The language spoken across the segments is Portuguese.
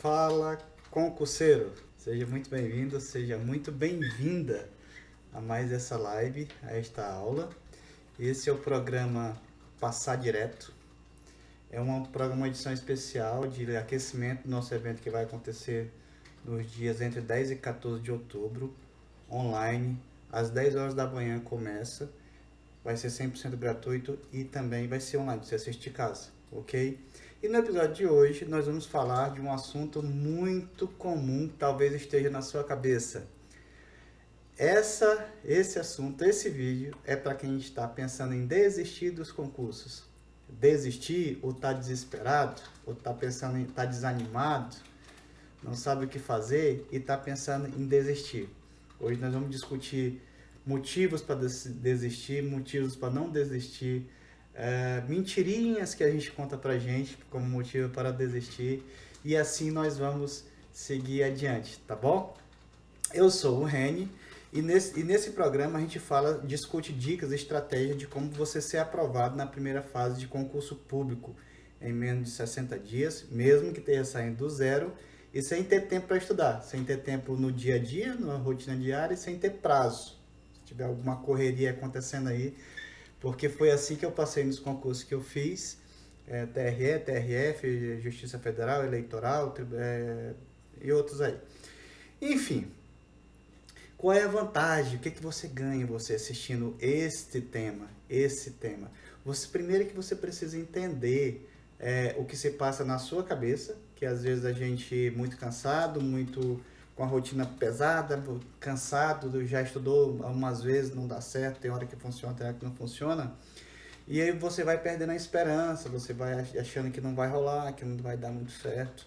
Fala, concurseiro! Seja muito bem-vindo, seja muito bem-vinda a mais essa live, a esta aula. Esse é o programa Passar Direto. É uma edição especial de aquecimento do nosso evento que vai acontecer nos dias entre 10 e 14 de outubro, online, às 10 horas da manhã começa. Vai ser 100% gratuito e também vai ser online, você assiste de casa, ok? E no episódio de hoje nós vamos falar de um assunto muito comum que talvez esteja na sua cabeça. Esse assunto, esse vídeo é para quem está pensando em desistir dos concursos. Desistir ou está desesperado, ou está pensando em estar desanimado, não sabe o que fazer e está pensando em desistir. Hoje nós vamos discutir motivos para desistir, motivos para não desistir, mentirinhas que a gente conta pra gente como motivo para desistir, e assim nós vamos seguir adiante, tá bom? Eu sou o Reni e nesse programa a gente discute dicas e estratégias de como você ser aprovado na primeira fase de concurso público em menos de 60 dias, mesmo que esteja saindo do zero e sem ter tempo para estudar, sem ter tempo no dia a dia, na rotina diária e sem ter prazo. Se tiver alguma correria acontecendo aí, porque foi assim que eu passei nos concursos que eu fiz, TRE, TRF, Justiça Federal, Eleitoral, e outros aí. Enfim, qual é a vantagem? O que, que você ganha você assistindo esse tema? Primeiro que você precisa entender o que se passa na sua cabeça, que às vezes a gente muito cansado, muito com a rotina pesada, cansado, já estudou algumas vezes, não dá certo, tem hora que funciona, tem hora que não funciona. E aí você vai perdendo a esperança, você vai achando que não vai rolar, que não vai dar muito certo.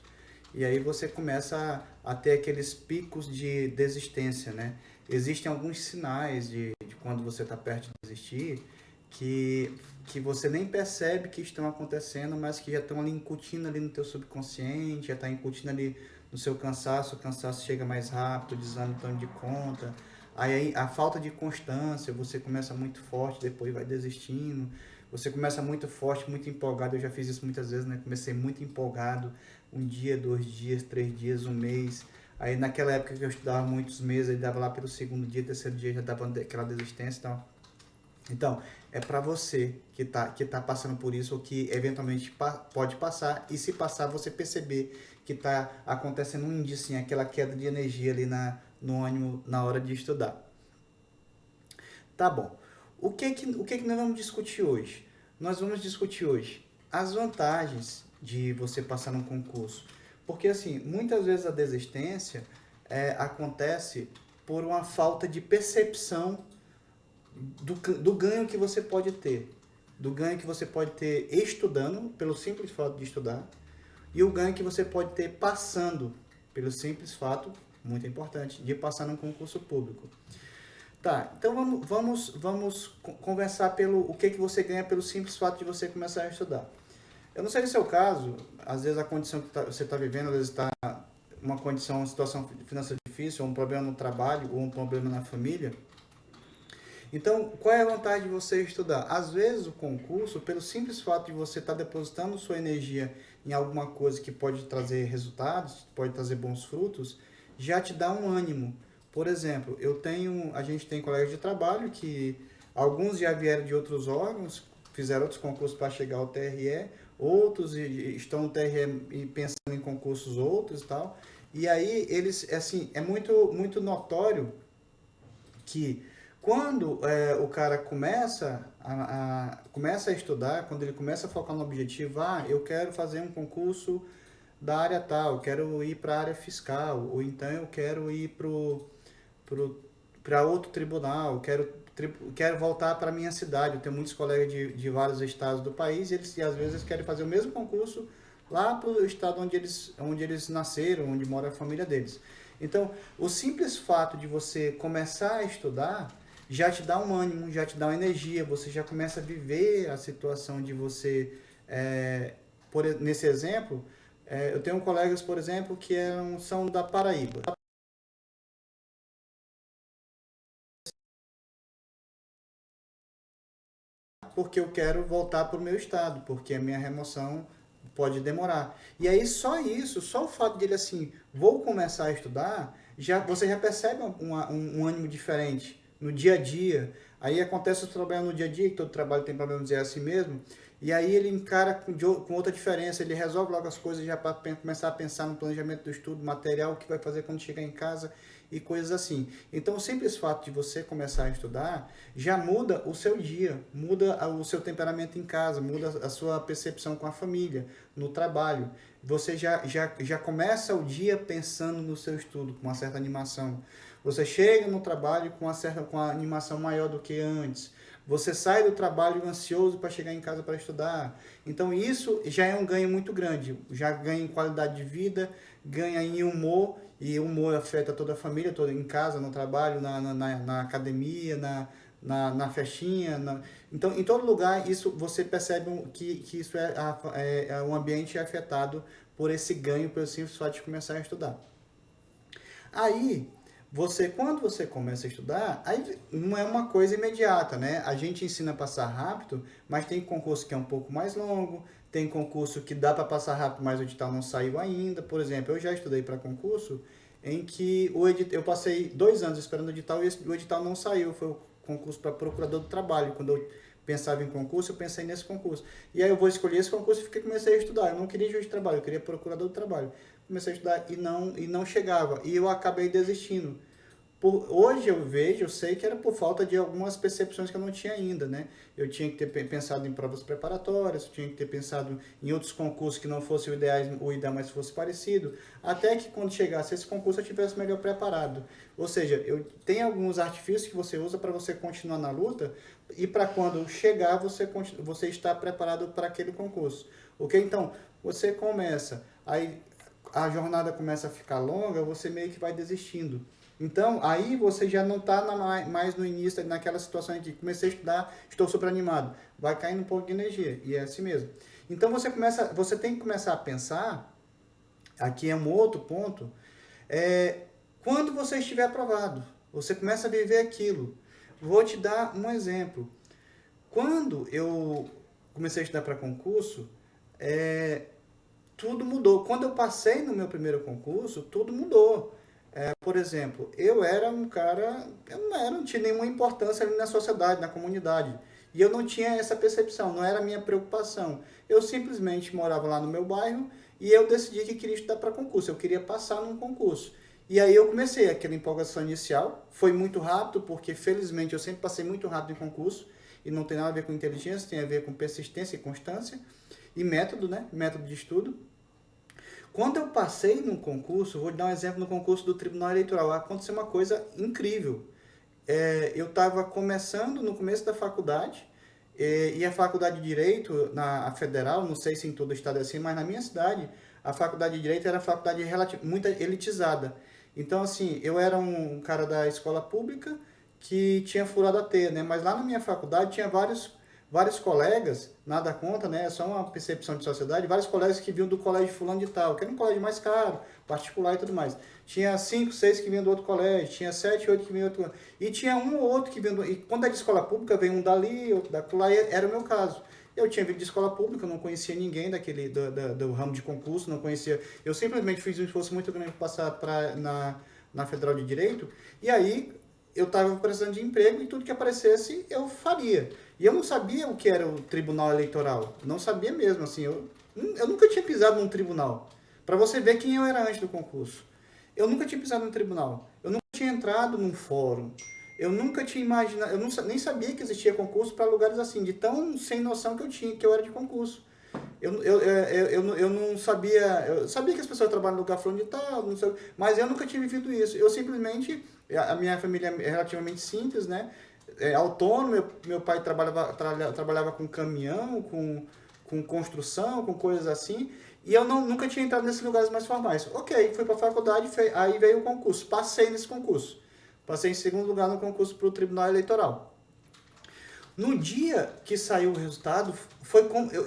E aí você começa a ter aqueles picos de desistência, né? Existem alguns sinais de quando você está perto de desistir que você nem percebe que estão acontecendo, mas que já estão ali incutindo ali no teu subconsciente, já está incutindo ali no seu cansaço, o cansaço chega mais rápido, o desânimo tão de conta. Aí a falta de constância, você começa muito forte, depois vai desistindo. Você começa muito forte, muito empolgado. Eu já fiz isso muitas vezes, né? Comecei muito empolgado, um dia, 2 dias, 3 dias, um mês. Aí naquela época que eu estudava muitos meses, aí dava lá pelo segundo dia, terceiro dia, já dava aquela desistência e tal. Então, é para você que tá passando por isso ou que eventualmente pode passar, e se passar, você perceber que está acontecendo um indício, aquela queda de energia ali no ânimo na hora de estudar. Tá bom. O que que nós vamos discutir hoje? Nós vamos discutir hoje as vantagens de você passar num concurso. Porque, assim, muitas vezes a desistência acontece por uma falta de percepção do ganho que você pode ter. Do ganho que você pode ter estudando, pelo simples fato de estudar, e o ganho que você pode ter passando, pelo simples fato, muito importante, de passar num concurso público. Tá, então vamos conversar pelo o que você ganha pelo simples fato de você começar a estudar. Eu não sei no seu caso, às vezes a condição que você está vivendo, às vezes está uma condição, uma situação financeira difícil, ou um problema no trabalho, ou um problema na família. Então, qual é a vantagem de você estudar? Às vezes o concurso, pelo simples fato de você estar depositando sua energia em alguma coisa que pode trazer resultados, pode trazer bons frutos, já te dá um ânimo. Por exemplo, a gente tem colegas de trabalho que alguns já vieram de outros órgãos, fizeram outros concursos para chegar ao TRE, outros estão no TRE e pensando em concursos outros e tal. E aí eles, assim, é muito notório que quando o cara começa a estudar, quando ele começa a focar no objetivo, eu quero fazer um concurso da área tal, eu quero ir para a área fiscal, ou então eu quero ir para outro tribunal, quero voltar para a minha cidade. Eu tenho muitos colegas de vários estados do país e às vezes querem fazer o mesmo concurso lá para o estado onde eles nasceram, onde mora a família deles. Então, o simples fato de você começar a estudar já te dá um ânimo, já te dá uma energia, você já começa a viver a situação de você, nesse exemplo, eu tenho colegas, por exemplo, que são da Paraíba. Porque eu quero voltar para o meu estado, porque a minha remoção pode demorar. E aí só isso, só o fato dele assim, vou começar a estudar, você já percebe um ânimo diferente no dia a dia. Aí acontece os problemas no dia a dia, que todo trabalho tem problemas, é assim mesmo. E aí ele encara com outra diferença, ele resolve logo as coisas já para começar a pensar no planejamento do estudo, material, o que vai fazer quando chegar em casa e coisas assim. Então, o simples fato de você começar a estudar já muda o seu dia, muda o seu temperamento em casa, muda a sua percepção com a família, no trabalho. Você já começa o dia pensando no seu estudo, com uma certa animação. Você chega no trabalho com a animação maior do que antes. Você sai do trabalho ansioso para chegar em casa para estudar. Então isso já é um ganho muito grande. Já ganha em qualidade de vida, ganha em humor, e o humor afeta toda a família, toda em casa, no trabalho, na academia, na festinha. Então, em todo lugar, isso você percebe que isso um ambiente afetado por esse ganho, pelo simples fato de começar a estudar. Aí, quando você começa a estudar, aí não é uma coisa imediata, né? A gente ensina a passar rápido, mas tem concurso que é um pouco mais longo, tem concurso que dá para passar rápido, mas o edital não saiu ainda. Por exemplo, eu já estudei para concurso em que eu passei 2 anos esperando o edital e o edital não saiu. Foi o concurso para procurador do trabalho. Quando eu pensava em concurso, eu pensei nesse concurso. E aí eu vou escolher esse concurso e comecei a estudar. Eu não queria juiz de trabalho, eu queria procurador do trabalho. Comecei a estudar e não chegava. E eu acabei desistindo. Hoje eu sei que era por falta de algumas percepções que eu não tinha ainda, né? Eu tinha que ter pensado em provas preparatórias, tinha que ter pensado em outros concursos que não fosse o ideal, mas fosse parecido, até que quando chegasse esse concurso eu tivesse melhor preparado. Ou seja, tem alguns artifícios que você usa para você continuar na luta e para quando chegar você estar preparado para aquele concurso. Ok? Então, você começa, aí a jornada começa a ficar longa, você meio que vai desistindo. Então, aí você já não está mais no início, naquela situação em que comecei a estudar, estou super animado. Vai caindo um pouco de energia, e é assim mesmo. Então, você tem que começar a pensar, aqui é um outro ponto, quando você estiver aprovado, você começa a viver aquilo. Vou te dar um exemplo. Quando eu comecei a estudar para concurso, tudo mudou. Quando eu passei no meu primeiro concurso, tudo mudou. Por exemplo, eu era um cara, não tinha nenhuma importância ali na sociedade, na comunidade. E eu não tinha essa percepção, não era a minha preocupação. Eu simplesmente morava lá no meu bairro e eu decidi que queria estudar para concurso, eu queria passar num concurso. E aí eu comecei aquela empolgação inicial, foi muito rápido, porque felizmente eu sempre passei muito rápido em concurso, e não tem nada a ver com inteligência, tem a ver com persistência e constância, e método, né? Método de estudo. Quando eu passei num concurso, vou dar um exemplo no concurso do Tribunal Eleitoral, aconteceu uma coisa incrível. Eu estava começando no começo da faculdade, e a faculdade de Direito, a federal, não sei se em todo o estado é assim, mas na minha cidade, a faculdade de Direito era uma faculdade muito elitizada. Então, assim, eu era um cara da escola pública que tinha furado a T, né? Mas lá na minha faculdade tinha vários colegas, nada contra, né? É só uma percepção de sociedade, vários colegas que vinham do colégio fulano de tal, que era um colégio mais caro, particular e tudo mais. Tinha 5, 6 que vinham do outro colégio, tinha 7, 8 que vinham do outro. E tinha um ou outro que vinha e quando é de escola pública, vem um dali, outro daquela, e era o meu caso. Eu tinha vindo de escola pública, não conhecia ninguém do ramo de concurso, não conhecia. Eu simplesmente fiz um esforço muito grande para passar na Federal de Direito, e aí eu estava precisando de emprego e tudo que aparecesse eu faria. E eu não sabia o que era o Tribunal Eleitoral. Não sabia mesmo, assim. Eu nunca tinha pisado num tribunal. Para você ver quem eu era antes do concurso. Eu nunca tinha pisado num tribunal. Eu nunca tinha entrado num fórum. Eu nunca tinha imaginado, nem sabia que existia concurso para lugares assim, de tão sem noção que eu era de concurso. Eu não sabia, eu sabia que as pessoas trabalham no lugar fulano de tal, não sei, mas eu nunca tinha vivido isso. Eu simplesmente, a minha família é relativamente simples, né? Autônomo, meu pai trabalhava com caminhão, com construção, com coisas assim, e eu nunca tinha entrado nesses lugares mais formais. Ok, fui para a faculdade, aí veio o concurso, passei nesse concurso. Passei em segundo lugar no concurso para o Tribunal Eleitoral. No dia que saiu o resultado,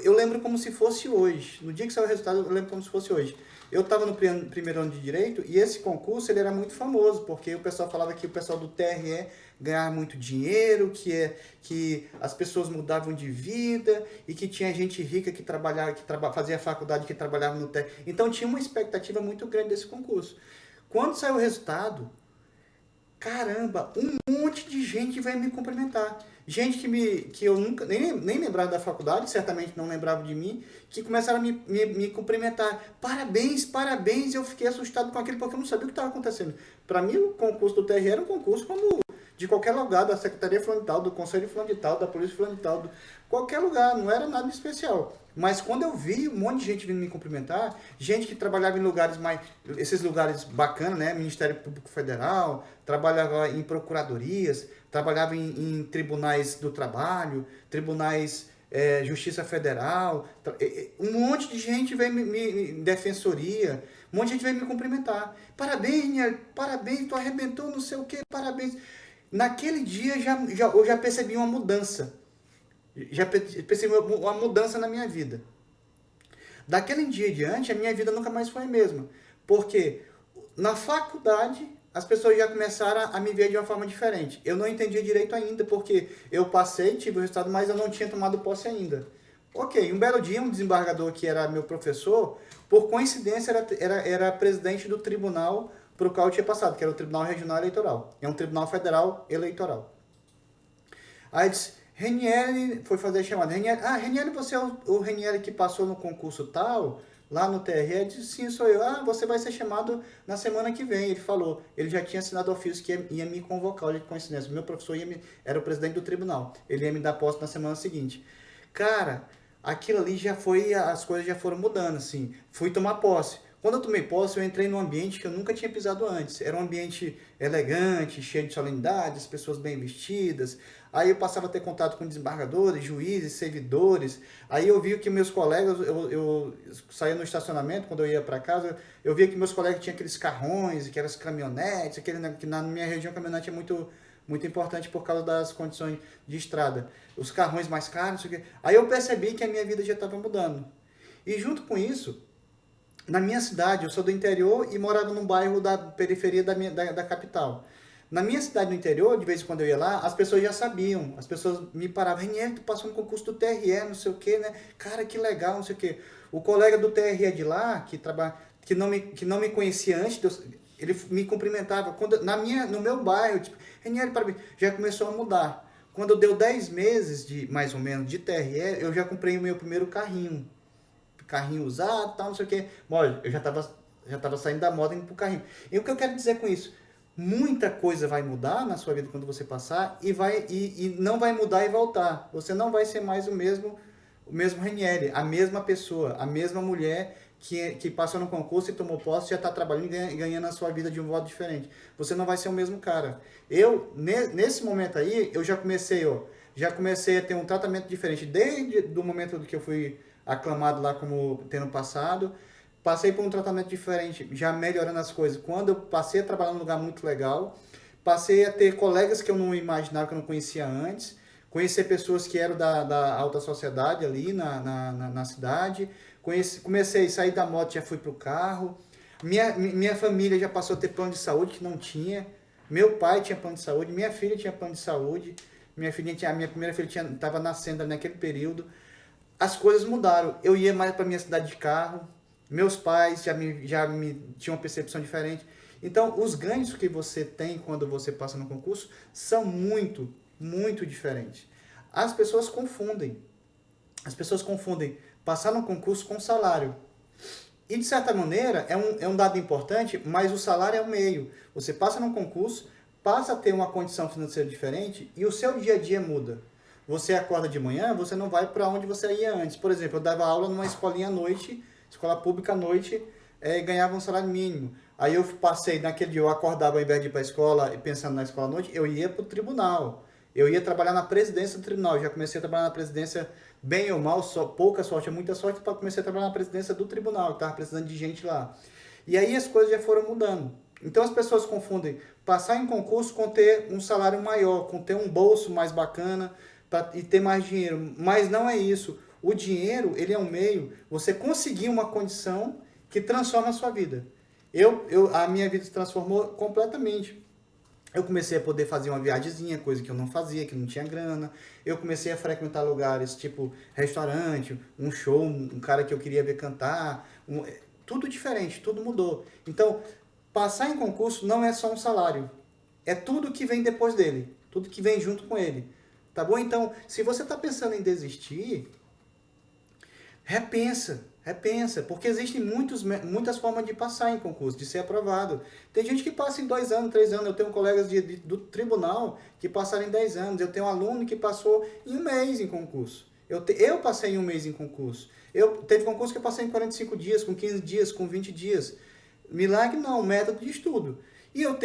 eu lembro como se fosse hoje. No dia que saiu o resultado, eu lembro como se fosse hoje. Eu estava no primeiro ano de Direito e esse concurso ele era muito famoso, porque o pessoal falava que o pessoal do TRE ganhava muito dinheiro, que as pessoas mudavam de vida e que tinha gente rica que fazia faculdade que trabalhava no TRE. Então tinha uma expectativa muito grande desse concurso. Quando saiu o resultado, caramba, um monte de gente veio me cumprimentar. Gente que eu nunca, nem lembrava da faculdade, certamente não lembrava de mim, que começaram a me cumprimentar. Parabéns, parabéns. Eu fiquei assustado com aquilo, porque eu não sabia o que estava acontecendo. Para mim, o concurso do TRE era um concurso como de qualquer lugar, da Secretaria Fulano de Tal, do Conselho Fulano de Tal, da Polícia Fulano de Tal, qualquer lugar, não era nada especial. Mas quando eu vi um monte de gente vindo me cumprimentar, gente que trabalhava em lugares esses lugares bacanas, né? Ministério Público Federal, trabalhava em procuradorias, trabalhava em tribunais do trabalho, tribunais, Justiça Federal, um monte de gente veio defensoria, um monte de gente veio me cumprimentar. Parabéns, parabéns, tu arrebentou, não sei o que, parabéns. Naquele dia eu já percebi uma mudança. Já percebi uma mudança na minha vida. Daquele dia em diante, a minha vida nunca mais foi a mesma. Porque na faculdade, as pessoas já começaram a me ver de uma forma diferente. Eu não entendia direito ainda, porque eu passei, tive o resultado, mas eu não tinha tomado posse ainda. Ok, um belo dia, um desembargador que era meu professor, por coincidência, era presidente do tribunal para o qual eu tinha passado, que era o Tribunal Regional Eleitoral. É um tribunal federal eleitoral. Aí disse, Renieri, foi fazer a chamada. Renieri, você é o Renieri que passou no concurso tal, lá no TRE? Eu disse, sim, sou eu. Você vai ser chamado na semana que vem. Ele falou, ele já tinha assinado ofício que ia me convocar, olha que coincidência. Meu professor era o presidente do tribunal. Ele ia me dar posse na semana seguinte. Cara, aquilo ali as coisas já foram mudando, assim. Fui tomar posse. Quando eu tomei posse, eu entrei num ambiente que eu nunca tinha pisado antes. Era um ambiente elegante, cheio de solenidades, pessoas bem vestidas. Aí eu passava a ter contato com desembargadores, juízes, servidores. Aí eu via que meus colegas, eu saía no estacionamento, quando eu ia para casa, eu via que meus colegas tinham aqueles carrões, aquelas caminhonetes, que na minha região a caminhonete é muito importante por causa das condições de estrada. Os carrões mais caros, não sei o quê. Aí eu percebi que a minha vida já estava mudando. E junto com isso, na minha cidade, eu sou do interior e morava num bairro da periferia da capital. Na minha cidade no interior, de vez em quando eu ia lá, as pessoas já sabiam. As pessoas me paravam, Renieri, tu passou no concurso do TRE, não sei o quê, né? Cara, que legal, não sei o quê. O colega do TRE de lá, que não me conhecia antes, ele me cumprimentava. No meu bairro, tipo, Renieri, parabéns, já começou a mudar. Quando deu 10 meses, mais ou menos, de TRE, eu já comprei o meu primeiro carrinho usado, tal, não sei o quê. Bom, eu já tava saindo da moda indo pro carrinho. E o que eu quero dizer com isso? Muita coisa vai mudar na sua vida quando você passar e não vai mudar e voltar. Você não vai ser mais o mesmo Renieri, a mesma pessoa, a mesma mulher que passou no concurso e tomou posse, já está trabalhando e ganhando a sua vida de um modo diferente. Você não vai ser o mesmo cara. Nesse momento aí, eu já comecei a ter um tratamento diferente. Desde o momento que eu fui aclamado lá como tendo passado, passei por um tratamento diferente, já melhorando as coisas. Quando eu passei a trabalhar num lugar muito legal, passei a ter colegas que eu não imaginava, que eu não conhecia antes, conhecer pessoas que eram da alta sociedade ali na cidade, comecei a sair da moto, já fui para o carro, minha família já passou a ter plano de saúde, que não tinha, meu pai tinha plano de saúde, minha filha tinha plano de saúde, minha primeira filha estava nascendo naquele período. As coisas mudaram. Eu ia mais para minha cidade de carro. Meus pais já me tinham uma percepção diferente. Então, os ganhos que você tem quando você passa no concurso são muito, muito diferentes. As pessoas confundem. Passar no concurso com salário. E, de certa maneira, é um dado importante, mas o salário é o meio. Você passa no concurso, passa a ter uma condição financeira diferente e o seu dia a dia muda. Você acorda de manhã, você não vai para onde você ia antes. Por exemplo, eu dava aula numa escolinha à noite, escola pública à noite, e ganhava um salário mínimo. Aí eu passei, naquele dia eu acordava, ao invés de ir para a escola e pensando na escola à noite, eu ia para o tribunal. Eu ia trabalhar na presidência do tribunal. Eu já comecei a trabalhar na presidência, bem ou mal, pouca sorte, muita sorte, para comecei a trabalhar na presidência do tribunal, que estava precisando de gente lá. E aí as coisas já foram mudando. Então as pessoas confundem passar em concurso com ter um salário maior, com ter um bolso mais bacana, e ter mais dinheiro, mas não é isso. O dinheiro, ele é um meio, você conseguir uma condição que transforma a sua vida. A minha vida se transformou completamente. Eu comecei a poder fazer uma viagemzinha, coisa que eu não fazia, que não tinha grana. Eu comecei a frequentar lugares tipo restaurante, um show, um cara que eu queria ver cantar. Tudo diferente, tudo mudou. Então, passar em concurso não é só um salário. É tudo que vem depois dele. Tudo que vem junto com ele. Tá bom? Então, se você está pensando em desistir, repensa, porque existem muitas formas de passar em concurso, de ser aprovado. Tem gente que passa em 2 anos, 3 anos. Eu tenho colegas do tribunal que passaram em 10 anos. Eu tenho um aluno que passou em 1 mês em concurso. Eu passei em 1 mês em concurso. Teve concurso que eu passei em 45 dias, com 15 dias, com 20 dias. Milagre não, método de estudo. E eu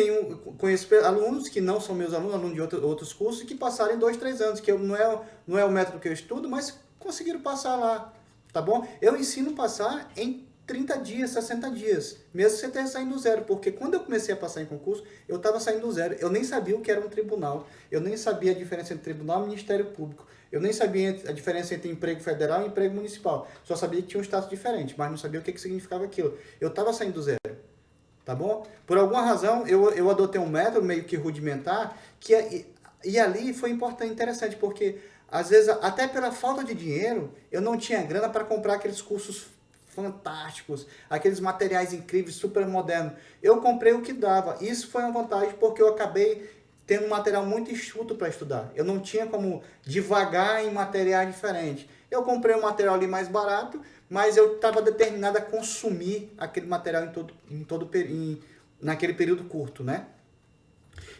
conheço alunos que não são meus alunos de outros cursos, que passaram em 2, 3 anos, que não é o método que eu estudo, mas conseguiram passar lá. Tá bom? Eu ensino passar em 30 dias, 60 dias, mesmo você esteja saindo do zero, porque quando eu comecei a passar em concurso, eu estava saindo do zero, eu nem sabia o que era um tribunal, eu nem sabia a diferença entre tribunal e Ministério Público, eu nem sabia a diferença entre emprego federal e emprego municipal, só sabia que tinha um status diferente, mas não sabia o que significava aquilo. Eu estava saindo do zero, tá bom? Por alguma razão, eu adotei um método meio que rudimentar, e ali foi interessante, porque às vezes, até pela falta de dinheiro, eu não tinha grana para comprar aqueles cursos fantásticos, aqueles materiais incríveis, super modernos. Eu comprei o que dava. Isso foi uma vantagem porque eu acabei tendo um material muito enxuto para estudar. Eu não tinha como divagar em materiais diferentes. Eu comprei um material ali mais barato, mas eu estava determinado a consumir aquele material naquele período curto, né?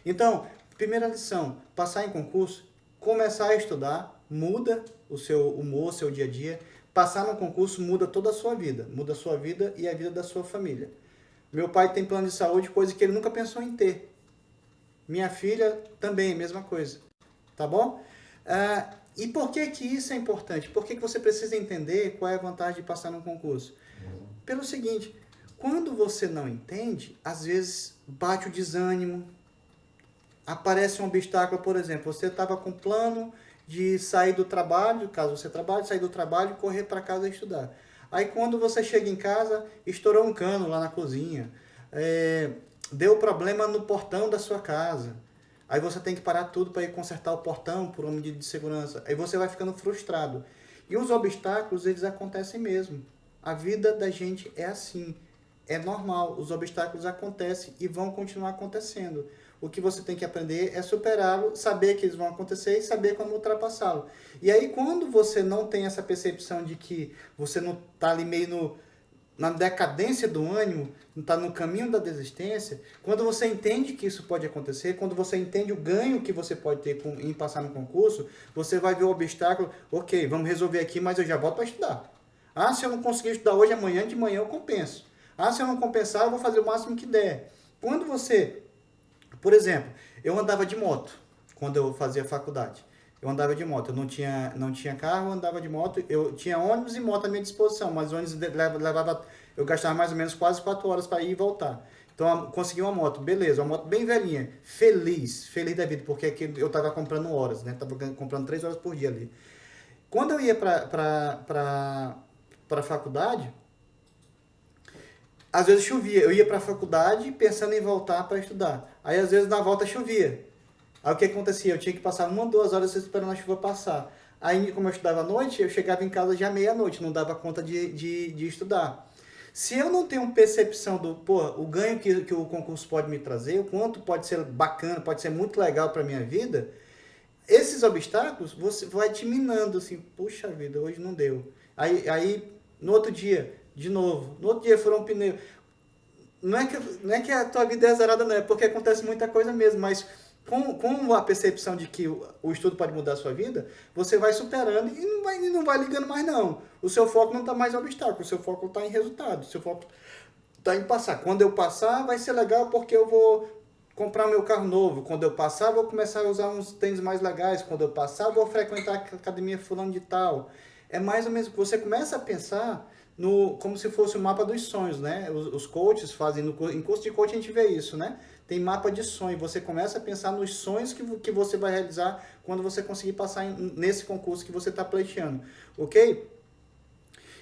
Então, primeira lição, passar em concurso, começar a estudar, muda o seu humor, o seu dia a dia. Passar no concurso muda toda a sua vida. Muda a sua vida e a vida da sua família. Meu pai tem plano de saúde, coisa que ele nunca pensou em ter. Minha filha também, mesma coisa. Tá bom? E por que isso é importante? Por que você precisa entender qual é a vantagem de passar no concurso? Pelo seguinte, quando você não entende, às vezes bate o desânimo, aparece um obstáculo, por exemplo, você estava com plano de sair do trabalho, caso você trabalhe, sair do trabalho e correr para casa e estudar. Aí quando você chega em casa, estourou um cano lá na cozinha, deu problema no portão da sua casa. Aí você tem que parar tudo para ir consertar o portão por uma medida de segurança. Aí você vai ficando frustrado. E os obstáculos, eles acontecem mesmo. A vida da gente é assim. É normal. Os obstáculos acontecem e vão continuar acontecendo. O que você tem que aprender é superá-lo, saber que eles vão acontecer e saber como ultrapassá-lo. E aí, quando você não tem essa percepção de que você não está ali meio na decadência do ânimo, não está no caminho da desistência, quando você entende que isso pode acontecer, quando você entende o ganho que você pode ter em passar no concurso, você vai ver o obstáculo, ok, vamos resolver aqui, mas eu já volto para estudar. Ah, se eu não conseguir estudar hoje, amanhã de manhã eu compenso. Ah, se eu não compensar, eu vou fazer o máximo que der. Quando você... Por exemplo, eu andava de moto quando eu fazia faculdade. Eu andava de moto, eu não tinha carro, eu andava de moto. Eu tinha ônibus e moto à minha disposição, mas o ônibus eu gastava mais ou menos quase 4 horas para ir e voltar. Então, eu consegui uma moto, beleza, uma moto bem velhinha, feliz da vida, porque eu estava comprando horas, né? Estava comprando 3 horas por dia ali. Quando eu ia para a faculdade, às vezes chovia. Eu ia para a faculdade pensando em voltar para estudar. Aí, às vezes, na volta chovia. Aí, o que acontecia? Eu tinha que passar 1 ou 2 horas esperando a chuva passar. Aí, como eu estudava à noite, eu chegava em casa já meia-noite, não dava conta de estudar. Se eu não tenho percepção o ganho que o concurso pode me trazer, o quanto pode ser bacana, pode ser muito legal para a minha vida, esses obstáculos, você vai te minando, assim, puxa vida, hoje não deu. Aí no outro dia, de novo, no outro dia furou um pneu. Não é que a tua vida é zerada, não, é porque acontece muita coisa mesmo, mas com a percepção de que o estudo pode mudar a sua vida, você vai superando e não vai ligando mais não. O seu foco não está mais em obstáculo, o seu foco está em resultado, o seu foco está em passar. Quando eu passar, vai ser legal porque eu vou comprar meu carro novo. Quando eu passar, vou começar a usar uns tênis mais legais. Quando eu passar, vou frequentar a academia fulano de tal. É mais ou menos que você começa a pensar como se fosse o mapa dos sonhos, né? Os coaches fazem, em curso de coaching a gente vê isso, né? Tem mapa de sonho, você começa a pensar nos sonhos que você vai realizar quando você conseguir passar nesse concurso que você está pleiteando, ok?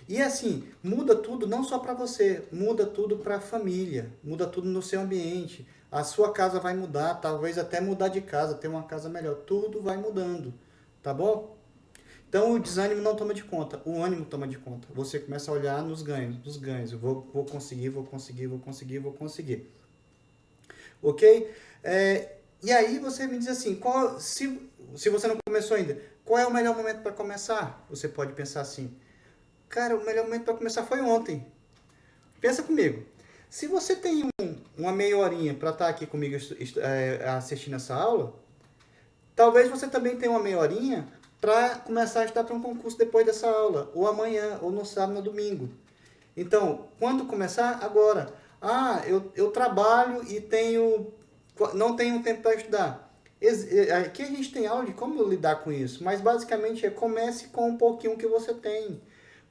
E assim, muda tudo não só para você, muda tudo para a família, muda tudo no seu ambiente. A sua casa vai mudar, talvez até mudar de casa, ter uma casa melhor. Tudo vai mudando, tá bom? Então o desânimo não toma de conta, o ânimo toma de conta. Você começa a olhar nos ganhos, nos ganhos. Eu vou conseguir, vou conseguir, vou conseguir, vou conseguir. Ok? E aí você me diz assim, se você não começou ainda, qual é o melhor momento para começar? Você pode pensar assim, cara, o melhor momento para começar foi ontem. Pensa comigo. Se você tem uma meia horinha para estar aqui comigo assistindo essa aula, talvez você também tenha uma meia horinha para começar a estudar para um concurso depois dessa aula, ou amanhã, ou no sábado, no domingo. Então, quando começar? Agora. Ah, eu trabalho e não tenho tempo para estudar. Aqui a gente tem aula de como lidar com isso, mas basicamente comece com um pouquinho que você tem.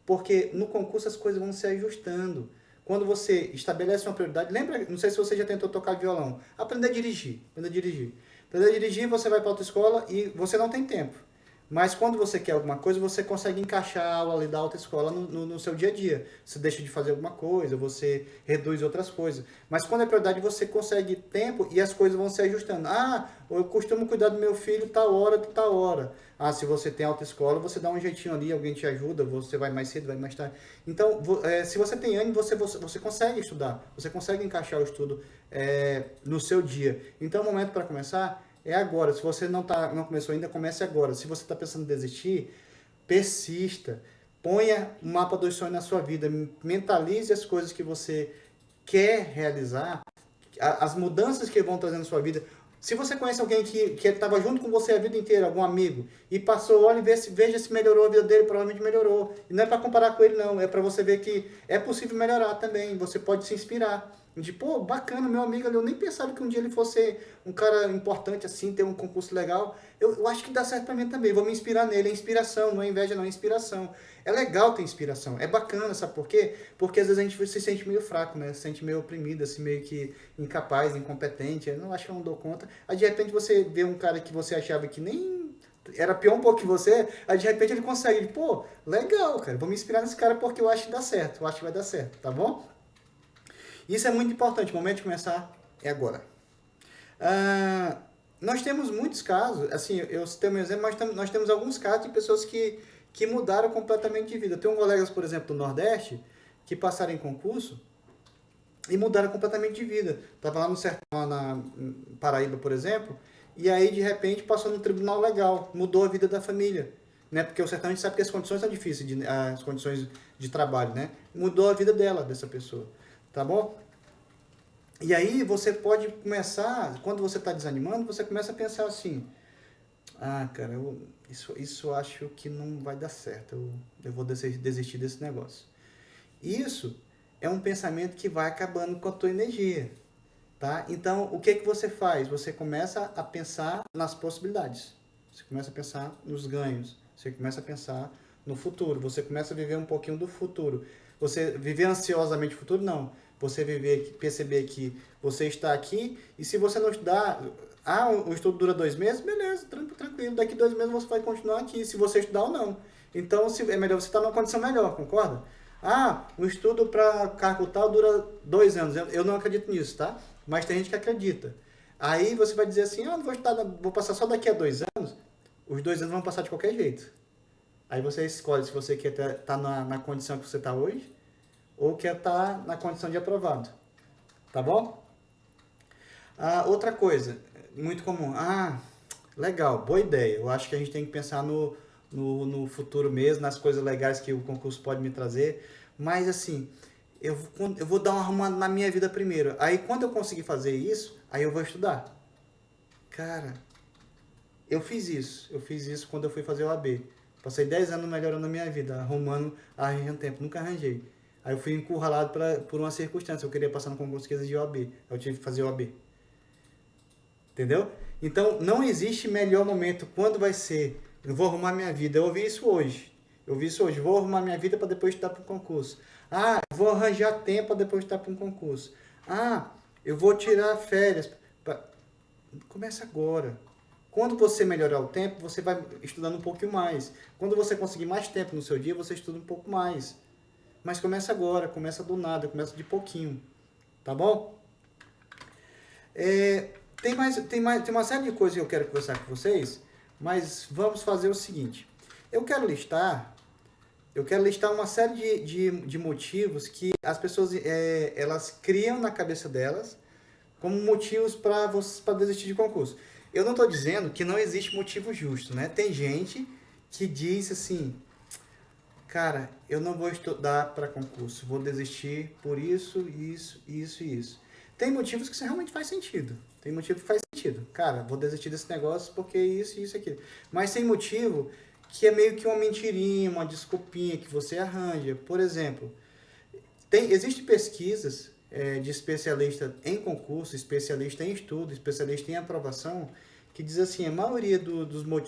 Porque no concurso as coisas vão se ajustando. Quando você estabelece uma prioridade, lembra, não sei se você já tentou tocar violão, aprender a dirigir, aprender a dirigir. Aprender a dirigir, você vai para a autoescola e você não tem tempo. Mas quando você quer alguma coisa, você consegue encaixar a aula ali da autoescola no seu dia a dia. Você deixa de fazer alguma coisa, você reduz outras coisas. Mas quando é prioridade, você consegue tempo e as coisas vão se ajustando. Ah, eu costumo cuidar do meu filho tal hora, de tal hora. Ah, se você tem autoescola, você dá um jeitinho ali, alguém te ajuda, você vai mais cedo, vai mais tarde. Então, se você tem ânimo, você consegue estudar, você consegue encaixar o estudo no seu dia. Então, o momento para começar é agora. Se você não começou ainda, comece agora. Se você está pensando em desistir, persista. Ponha um mapa dos sonhos na sua vida. Mentalize as coisas que você quer realizar, as mudanças que vão trazer na sua vida. Se você conhece alguém que estava junto com você a vida inteira, algum amigo, e passou, olha, veja se melhorou a vida dele, provavelmente melhorou. E não é para comparar com ele, não. É para você ver que é possível melhorar também. Você pode se inspirar. De, pô, bacana, meu amigo ali, eu nem pensava que um dia ele fosse um cara importante assim, ter um concurso legal. Eu acho que dá certo pra mim também, vou me inspirar nele. É inspiração, não é inveja, não, é inspiração. É legal ter inspiração, é bacana, sabe por quê? Porque às vezes a gente se sente meio fraco, né? Se sente meio oprimido, assim, meio que incapaz, incompetente. Eu não acho que eu não dou conta. Aí de repente você vê um cara que você achava que nem era pior um pouco que você, aí de repente ele consegue. Pô, legal, cara, vou me inspirar nesse cara porque eu acho que dá certo, eu acho que vai dar certo, tá bom? Isso é muito importante, o momento de começar é agora. Nós temos muitos casos, assim, eu citei um exemplo, mas nós temos alguns casos de pessoas que mudaram completamente de vida. Eu tenho colegas, por exemplo, do Nordeste, que passaram em concurso e mudaram completamente de vida. Estava lá no sertão, na Paraíba, por exemplo, e aí, de repente, passou no tribunal legal, mudou a vida da família. Né? Porque o sertão a gente sabe que as condições são difíceis, as condições de trabalho, né? Mudou a vida dela, dessa pessoa. Tá bom? E aí você pode começar, quando você está desanimando, você começa a pensar assim, ah, cara, isso eu acho que não vai dar certo, eu vou desistir desse negócio. Isso é um pensamento que vai acabando com a tua energia, tá? Então, o que que você faz? Você começa a pensar nas possibilidades, você começa a pensar nos ganhos, você começa a pensar no futuro, você começa a viver um pouquinho do futuro. Você viver ansiosamente o futuro, não. Você perceber que você está aqui e se você não estudar, o estudo dura 2 meses, beleza, tranquilo, daqui 2 meses você vai continuar aqui, se você estudar ou não. Então, é melhor você estar numa condição melhor, concorda? O estudo para cargo tal dura 2 anos, eu não acredito nisso, tá? Mas tem gente que acredita. Aí você vai dizer assim, vou passar só daqui a 2 anos, os 2 anos vão passar de qualquer jeito. Aí você escolhe se você quer estar na condição que você está hoje ou quer estar na condição de aprovado. Tá bom? Outra coisa, muito comum. Legal, boa ideia. Eu acho que a gente tem que pensar no futuro mesmo, nas coisas legais que o concurso pode me trazer. Mas assim, eu vou dar uma arrumada na minha vida primeiro. Aí quando eu conseguir fazer isso, aí eu vou estudar. Cara, eu fiz isso quando eu fui fazer o AB. Passei 10 anos melhorando a minha vida, arranjando tempo, nunca arranjei. Aí eu fui encurralado por uma circunstância, eu queria passar no concurso que exigia OAB, aí eu tive que fazer OAB. Entendeu? Então, não existe melhor momento. Quando vai ser? Eu vou arrumar minha vida. Eu ouvi isso hoje. Vou arrumar minha vida para depois estudar para o concurso. Vou arranjar tempo para depois estudar para um concurso. Eu vou tirar férias. Começa agora. Quando você melhorar o tempo, você vai estudando um pouquinho mais. Quando você conseguir mais tempo no seu dia, você estuda um pouco mais. mas começa agora, começa do nada, começa de pouquinho, tá bom? Tem uma série de coisas que eu quero conversar com vocês, mas vamos fazer o seguinte. Eu quero listar uma série de motivos que as pessoas elas criam na cabeça delas como motivos para desistir de concurso. Eu não estou dizendo que não existe motivo justo, né? Tem gente que diz assim, cara, eu não vou estudar para concurso, vou desistir por isso, isso, isso e isso. Tem motivos que realmente faz sentido. Tem motivo que faz sentido. Cara, vou desistir desse negócio porque isso, isso, aquilo. Mas tem motivo que é meio que uma mentirinha, uma desculpinha que você arranja. Por exemplo, existem pesquisas de especialista em concurso, especialista em estudo, especialista em aprovação, que diz assim, a maioria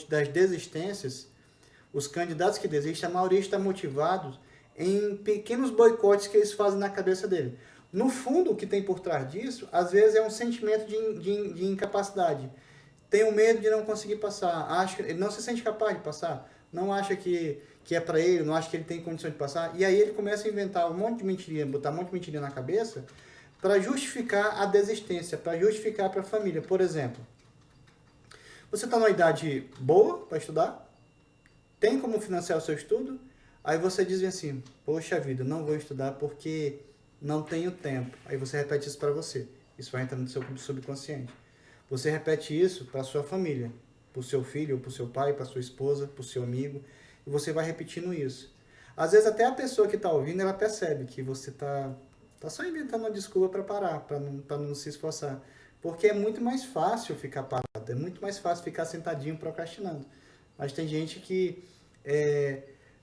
das desistências, os candidatos que desistem, a maioria está motivados em pequenos boicotes que eles fazem na cabeça dele. No fundo, o que tem por trás disso, às vezes é um sentimento de incapacidade. Tem o medo de não conseguir passar, acha que ele não se sente capaz de passar, não acha que é para ele, não acha que ele tem condições de passar, e aí ele começa a inventar um monte de mentirinha, botar um monte de mentirinha na cabeça para justificar a desistência, para justificar para a família. Por exemplo, você está numa idade boa para estudar, tem como financiar o seu estudo, aí você diz assim, poxa vida, não vou estudar porque não tenho tempo. Aí você repete isso para você, isso vai entrar no seu subconsciente. Você repete isso para a sua família, para o seu filho, para o seu pai, para a sua esposa, para o seu amigo, e você vai repetindo isso. Às vezes até a pessoa que está ouvindo, ela percebe que você está só inventando uma desculpa para parar, para não se esforçar. Porque é muito mais fácil ficar parado, é muito mais fácil ficar sentadinho procrastinando. Mas tem gente que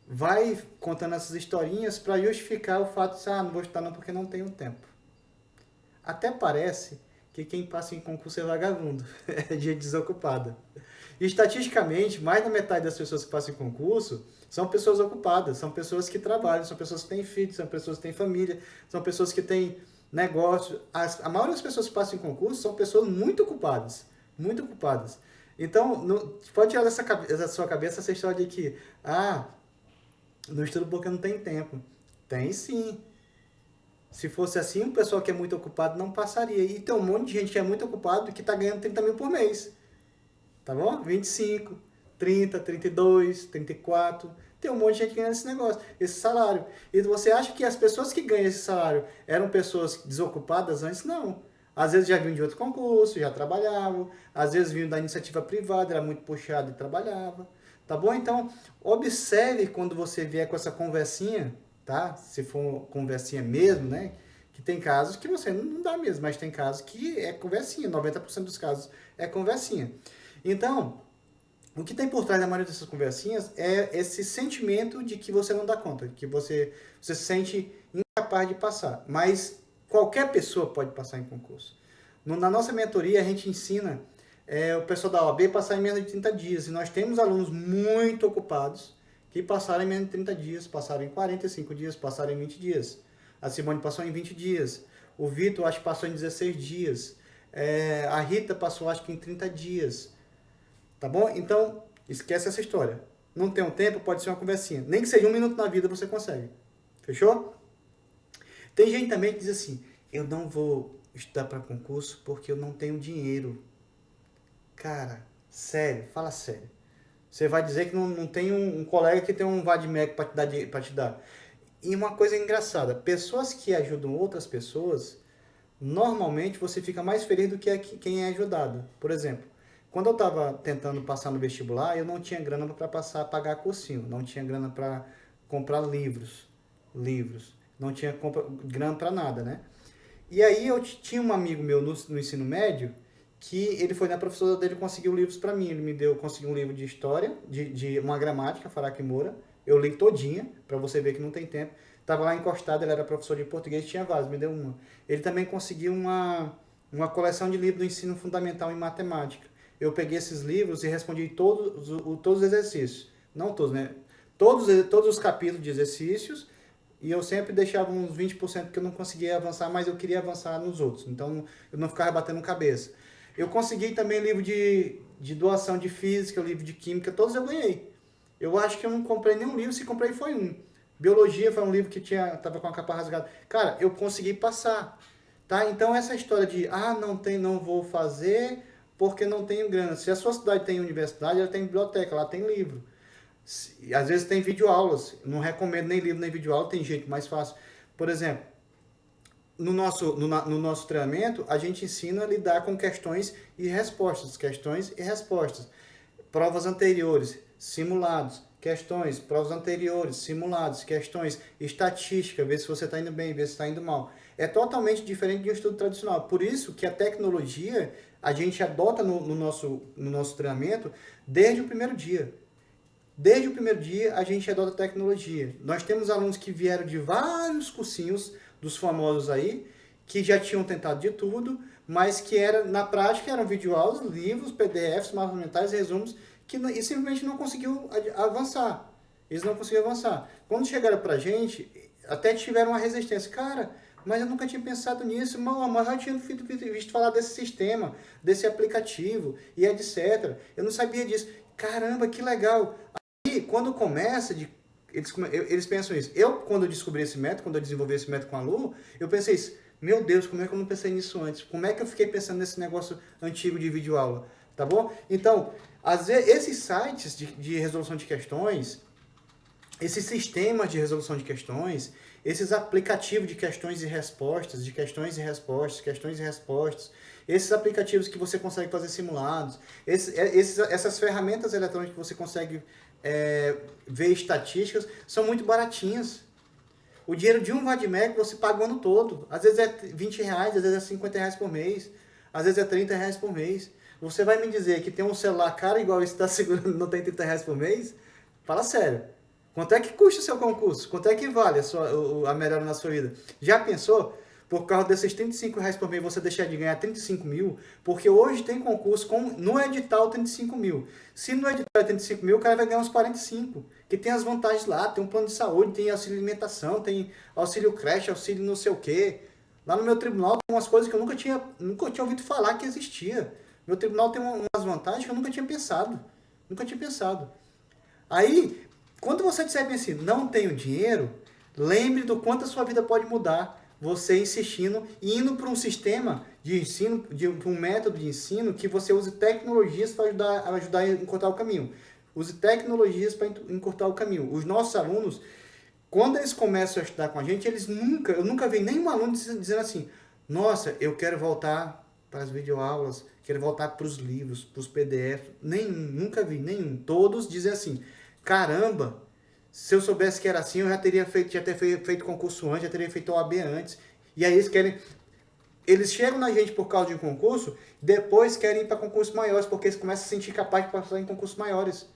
vai contando essas historinhas para justificar o fato de, não vou estudar não porque não tenho tempo. Até parece que quem passa em concurso é vagabundo, é gente desocupada. E estatisticamente, mais da metade das pessoas que passam em concurso são pessoas ocupadas, são pessoas que trabalham, são pessoas que têm filhos, são pessoas que têm família, são pessoas que têm negócio. A maioria das pessoas que passam em concurso são pessoas muito ocupadas, muito ocupadas. Então, pode tirar da sua cabeça essa história de que, não estudo porque não tem tempo. Tem sim. Se fosse assim, o pessoal que é muito ocupado não passaria. E tem um monte de gente que é muito ocupado que está ganhando 30 mil por mês. Tá bom? 25, 30, 32, 34. Tem um monte de gente ganhando esse negócio, esse salário. E você acha que as pessoas que ganham esse salário eram pessoas desocupadas antes? Não. Às vezes já vinham de outro concurso, já trabalhavam. Às vezes vinham da iniciativa privada, era muito puxado e trabalhava. Tá bom? Então, observe quando você vier com essa conversinha, tá? Se for conversinha mesmo, né? Que tem casos que você não dá mesmo, mas tem casos que é conversinha. 90% dos casos é conversinha. Então, o que tem por trás da maioria dessas conversinhas é esse sentimento de que você não dá conta, que você se sente incapaz de passar. Mas qualquer pessoa pode passar em concurso. Na nossa mentoria, a gente ensina o pessoal da OAB a passar em menos de 30 dias. E nós temos alunos muito ocupados que passaram em menos de 30 dias, passaram em 45 dias, passaram em 20 dias. A Simone passou em 20 dias. O Vitor, acho que passou em 16 dias. A Rita passou, acho que em 30 dias. Tá bom? Então, esquece essa história. Não tem um tempo, pode ser uma conversinha. Nem que seja 1 minuto na vida você consegue. Fechou? Tem gente também que diz assim, eu não vou estudar para concurso porque eu não tenho dinheiro. Cara, sério, fala sério. Você vai dizer que não tem um colega que tem um Vadmec para te dar. E uma coisa engraçada, pessoas que ajudam outras pessoas, normalmente você fica mais feliz do que quem é ajudado. Por exemplo, quando eu estava tentando passar no vestibular, eu não tinha grana para pagar cursinho, não tinha grana para comprar livros, não tinha grana para nada, né? E aí eu tinha um amigo meu no ensino médio, que ele foi na professora dele e conseguiu livros para mim. Ele conseguiu um livro de história, de uma gramática, Faraki Moura. Eu li todinha, para você ver que não tem tempo. Tava lá encostado, ele era professor de português, tinha vários, me deu uma. Ele também conseguiu uma coleção de livros do ensino fundamental em matemática. Eu peguei esses livros e respondi todos os exercícios. Não todos, né? Todos os capítulos de exercícios, e eu sempre deixava uns 20% que eu não conseguia avançar, mas eu queria avançar nos outros. Então, eu não ficava batendo cabeça. Eu consegui também livro de doação de física, livro de química, todos eu ganhei. Eu acho que eu não comprei nenhum livro, se comprei foi um. Biologia foi um livro que tava com a capa rasgada. Cara, eu consegui passar, tá? Então essa história de, não vou fazer porque não tenho grana. Se a sua cidade tem universidade, ela tem biblioteca, lá tem livro. Às vezes tem videoaulas. Não recomendo nem livro nem videoaula, tem jeito mais fácil. Por exemplo, no nosso treinamento, a gente ensina a lidar com questões e respostas. Provas anteriores, simulados, questões, provas anteriores, simulados, questões, estatística, ver se você está indo bem, ver se está indo mal. É totalmente diferente de um estudo tradicional. Por isso que a tecnologia a gente adota no nosso treinamento desde o primeiro dia. Desde o primeiro dia a gente adota tecnologia. Nós temos alunos que vieram de vários cursinhos dos famosos aí, que já tinham tentado de tudo, mas que na prática eram videoaulas, livros, PDFs, mapas mentais, resumos, e simplesmente não conseguiu avançar. Eles não conseguiram avançar. Quando chegaram pra gente, até tiveram uma resistência. Cara, mas eu nunca tinha pensado nisso, mas eu tinha visto falar desse sistema, desse aplicativo e etc. Eu não sabia disso. Caramba, que legal. Aí, quando começa, eles pensam isso. Quando eu descobri esse método, quando eu desenvolvi esse método com a Lu, eu pensei isso. Meu Deus, como é que eu não pensei nisso antes? Como é que eu fiquei pensando nesse negócio antigo de videoaula? Tá bom? Então, esses sites de resolução de questões, esses sistemas de resolução de questões, esses aplicativos de questões e respostas, esses aplicativos que você consegue fazer simulados, essas ferramentas eletrônicas que você consegue ver estatísticas, são muito baratinhas. O dinheiro de um Vadmec você paga o ano todo. Às vezes é R$20, às vezes é R$50 por mês, às vezes é R$30 por mês. Você vai me dizer que tem um celular caro igual esse que está segurando não tem R$30 por mês? Fala sério. Quanto é que custa o seu concurso? Quanto é que vale a melhora na sua vida? Já pensou? Por causa desses R$35 por mês você deixar de ganhar 35 mil? Porque hoje tem concurso no edital 35 mil. Se no edital é 35 mil, o cara vai ganhar uns 45. Que tem as vantagens lá, tem um plano de saúde, tem auxílio alimentação, tem auxílio creche, auxílio não sei o quê. Lá no meu tribunal tem umas coisas que eu nunca tinha ouvido falar que existia. Meu tribunal tem umas vantagens que eu nunca tinha pensado. Nunca tinha pensado. Aí, quando você disser assim, não tenho dinheiro, lembre do quanto a sua vida pode mudar. Você insistindo e indo para um sistema de ensino, para um método de ensino que você use tecnologias para ajudar a encurtar o caminho. Use tecnologias para encurtar o caminho. Os nossos alunos, quando eles começam a estudar com a gente, eu nunca vi nenhum aluno dizendo assim, nossa, eu quero voltar para as videoaulas, quero voltar para os livros, para os PDFs. Nunca vi nenhum. Todos dizem assim, caramba, se eu soubesse que era assim, eu já teria feito concurso antes, já teria feito OAB antes. E aí eles chegam na gente por causa de um concurso, depois querem ir para concursos maiores, porque eles começam a se sentir capazes de passar em concursos maiores.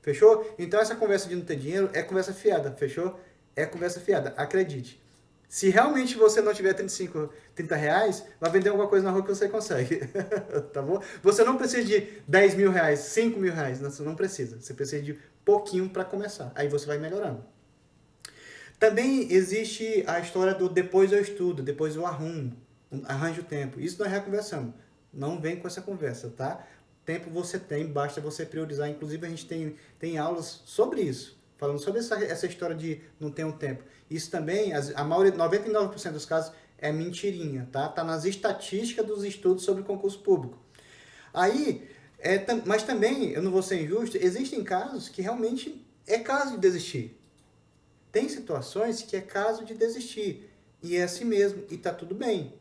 Fechou? Então essa conversa de não ter dinheiro é conversa fiada, fechou? É conversa fiada, acredite. Se realmente você não tiver 30 reais, vai vender alguma coisa na rua que você consegue. Tá bom? Você não precisa de 10 mil reais, 5 mil reais. Você não precisa. Você precisa de pouquinho para começar. Aí você vai melhorando. Também existe a história do depois eu estudo, depois eu arranjo tempo. Isso nós já conversamos. Não vem com essa conversa, tá? Tempo você tem, basta você priorizar. Inclusive a gente tem aulas sobre isso. Falando sobre essa história de não ter um tempo. Isso também, a maioria, 99% dos casos, é mentirinha, tá? Tá nas estatísticas dos estudos sobre concurso público. Aí, mas também, eu não vou ser injusto, existem casos que realmente é caso de desistir. Tem situações que é caso de desistir. E é assim mesmo, e tá tudo bem.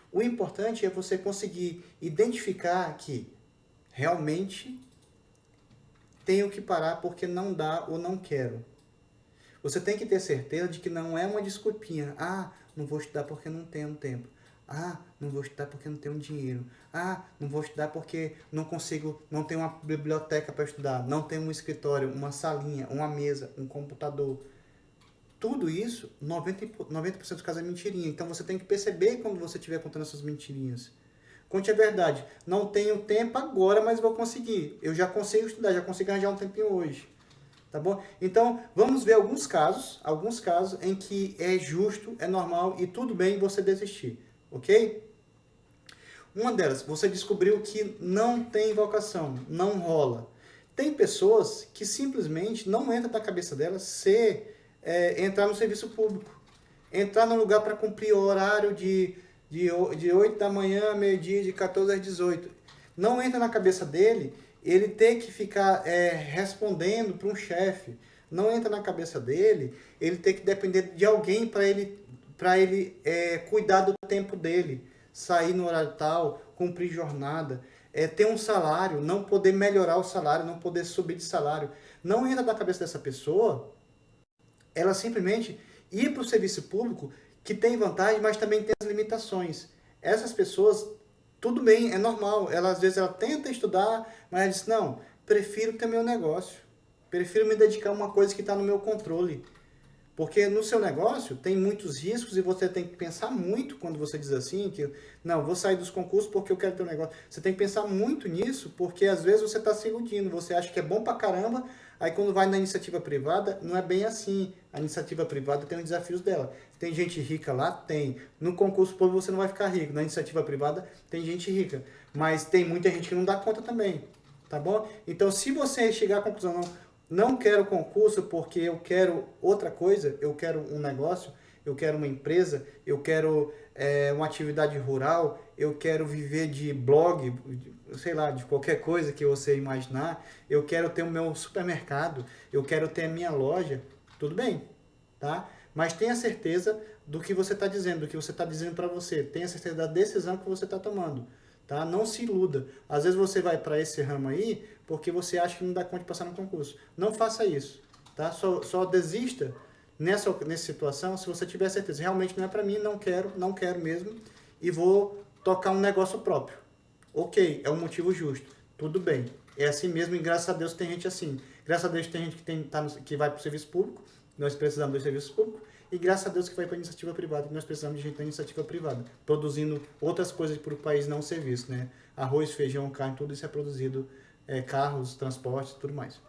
O importante é você conseguir identificar que realmente tenho que parar porque não dá ou não quero. Você tem que ter certeza de que não é uma desculpinha. Não vou estudar porque não tenho tempo. Não vou estudar porque não tenho dinheiro. Não vou estudar porque não consigo, não tenho uma biblioteca para estudar, não tenho um escritório, uma salinha, uma mesa, um computador. Tudo isso, 90% dos casos é mentirinha. Então você tem que perceber quando você estiver contando essas mentirinhas. Conte a verdade. Não tenho tempo agora, mas vou conseguir. Eu já consigo estudar, já consigo arranjar um tempinho hoje. Tá bom? Então, vamos ver alguns casos em que é justo, é normal e tudo bem você desistir. Ok? Uma delas, você descobriu que não tem vocação, não rola. Tem pessoas que simplesmente não entra na cabeça delas ser entrar no serviço público. Entrar no lugar para cumprir o horário de 8 da manhã a meio-dia, de 14 às 18. Não entra na cabeça dele ele ter que ficar respondendo para um chefe. Não entra na cabeça dele ele ter que depender de alguém para ele cuidar do tempo dele, sair no horário tal, cumprir jornada, ter um salário, não poder melhorar o salário, não poder subir de salário. Não entra na cabeça dessa pessoa ela simplesmente ir para o serviço público, que tem vantagem, mas também tem as limitações. Essas pessoas, tudo bem, é normal. Às vezes ela tenta estudar, mas ela diz, não, prefiro ter meu negócio. Prefiro me dedicar a uma coisa que está no meu controle. Porque no seu negócio tem muitos riscos e você tem que pensar muito quando você diz assim, que não, vou sair dos concursos porque eu quero ter um negócio. Você tem que pensar muito nisso, porque às vezes você está se iludindo, você acha que é bom pra caramba, aí quando vai na iniciativa privada, não é bem assim. A iniciativa privada tem os desafios dela. Tem gente rica lá? Tem. No concurso público você não vai ficar rico. Na iniciativa privada tem gente rica. Mas tem muita gente que não dá conta também. Tá bom? Então se você chegar à conclusão, não quero concurso porque eu quero outra coisa, eu quero um negócio, eu quero uma empresa, eu quero uma atividade rural, eu quero viver de blog, sei lá, de qualquer coisa que você imaginar, eu quero ter o meu supermercado, eu quero ter a minha loja, tudo bem, tá? Mas tenha certeza do que você está dizendo, do que você está dizendo para você, tenha certeza da decisão que você está tomando. Tá? Não se iluda. Às vezes você vai para esse ramo aí porque você acha que não dá conta de passar no concurso. Não faça isso. Tá? Só desista nessa situação se você tiver certeza. Realmente não é para mim, não quero mesmo e vou tocar um negócio próprio. Ok, é um motivo justo. Tudo bem. É assim mesmo e graças a Deus tem gente assim. Graças a Deus tem gente que vai para o serviço público. Nós precisamos do serviço público. E graças a Deus que vai para a iniciativa privada, que nós precisamos de gente da iniciativa privada, produzindo outras coisas para o país, não serviço, né? Arroz, feijão, carne, tudo isso é produzido, carros, transportes, tudo mais.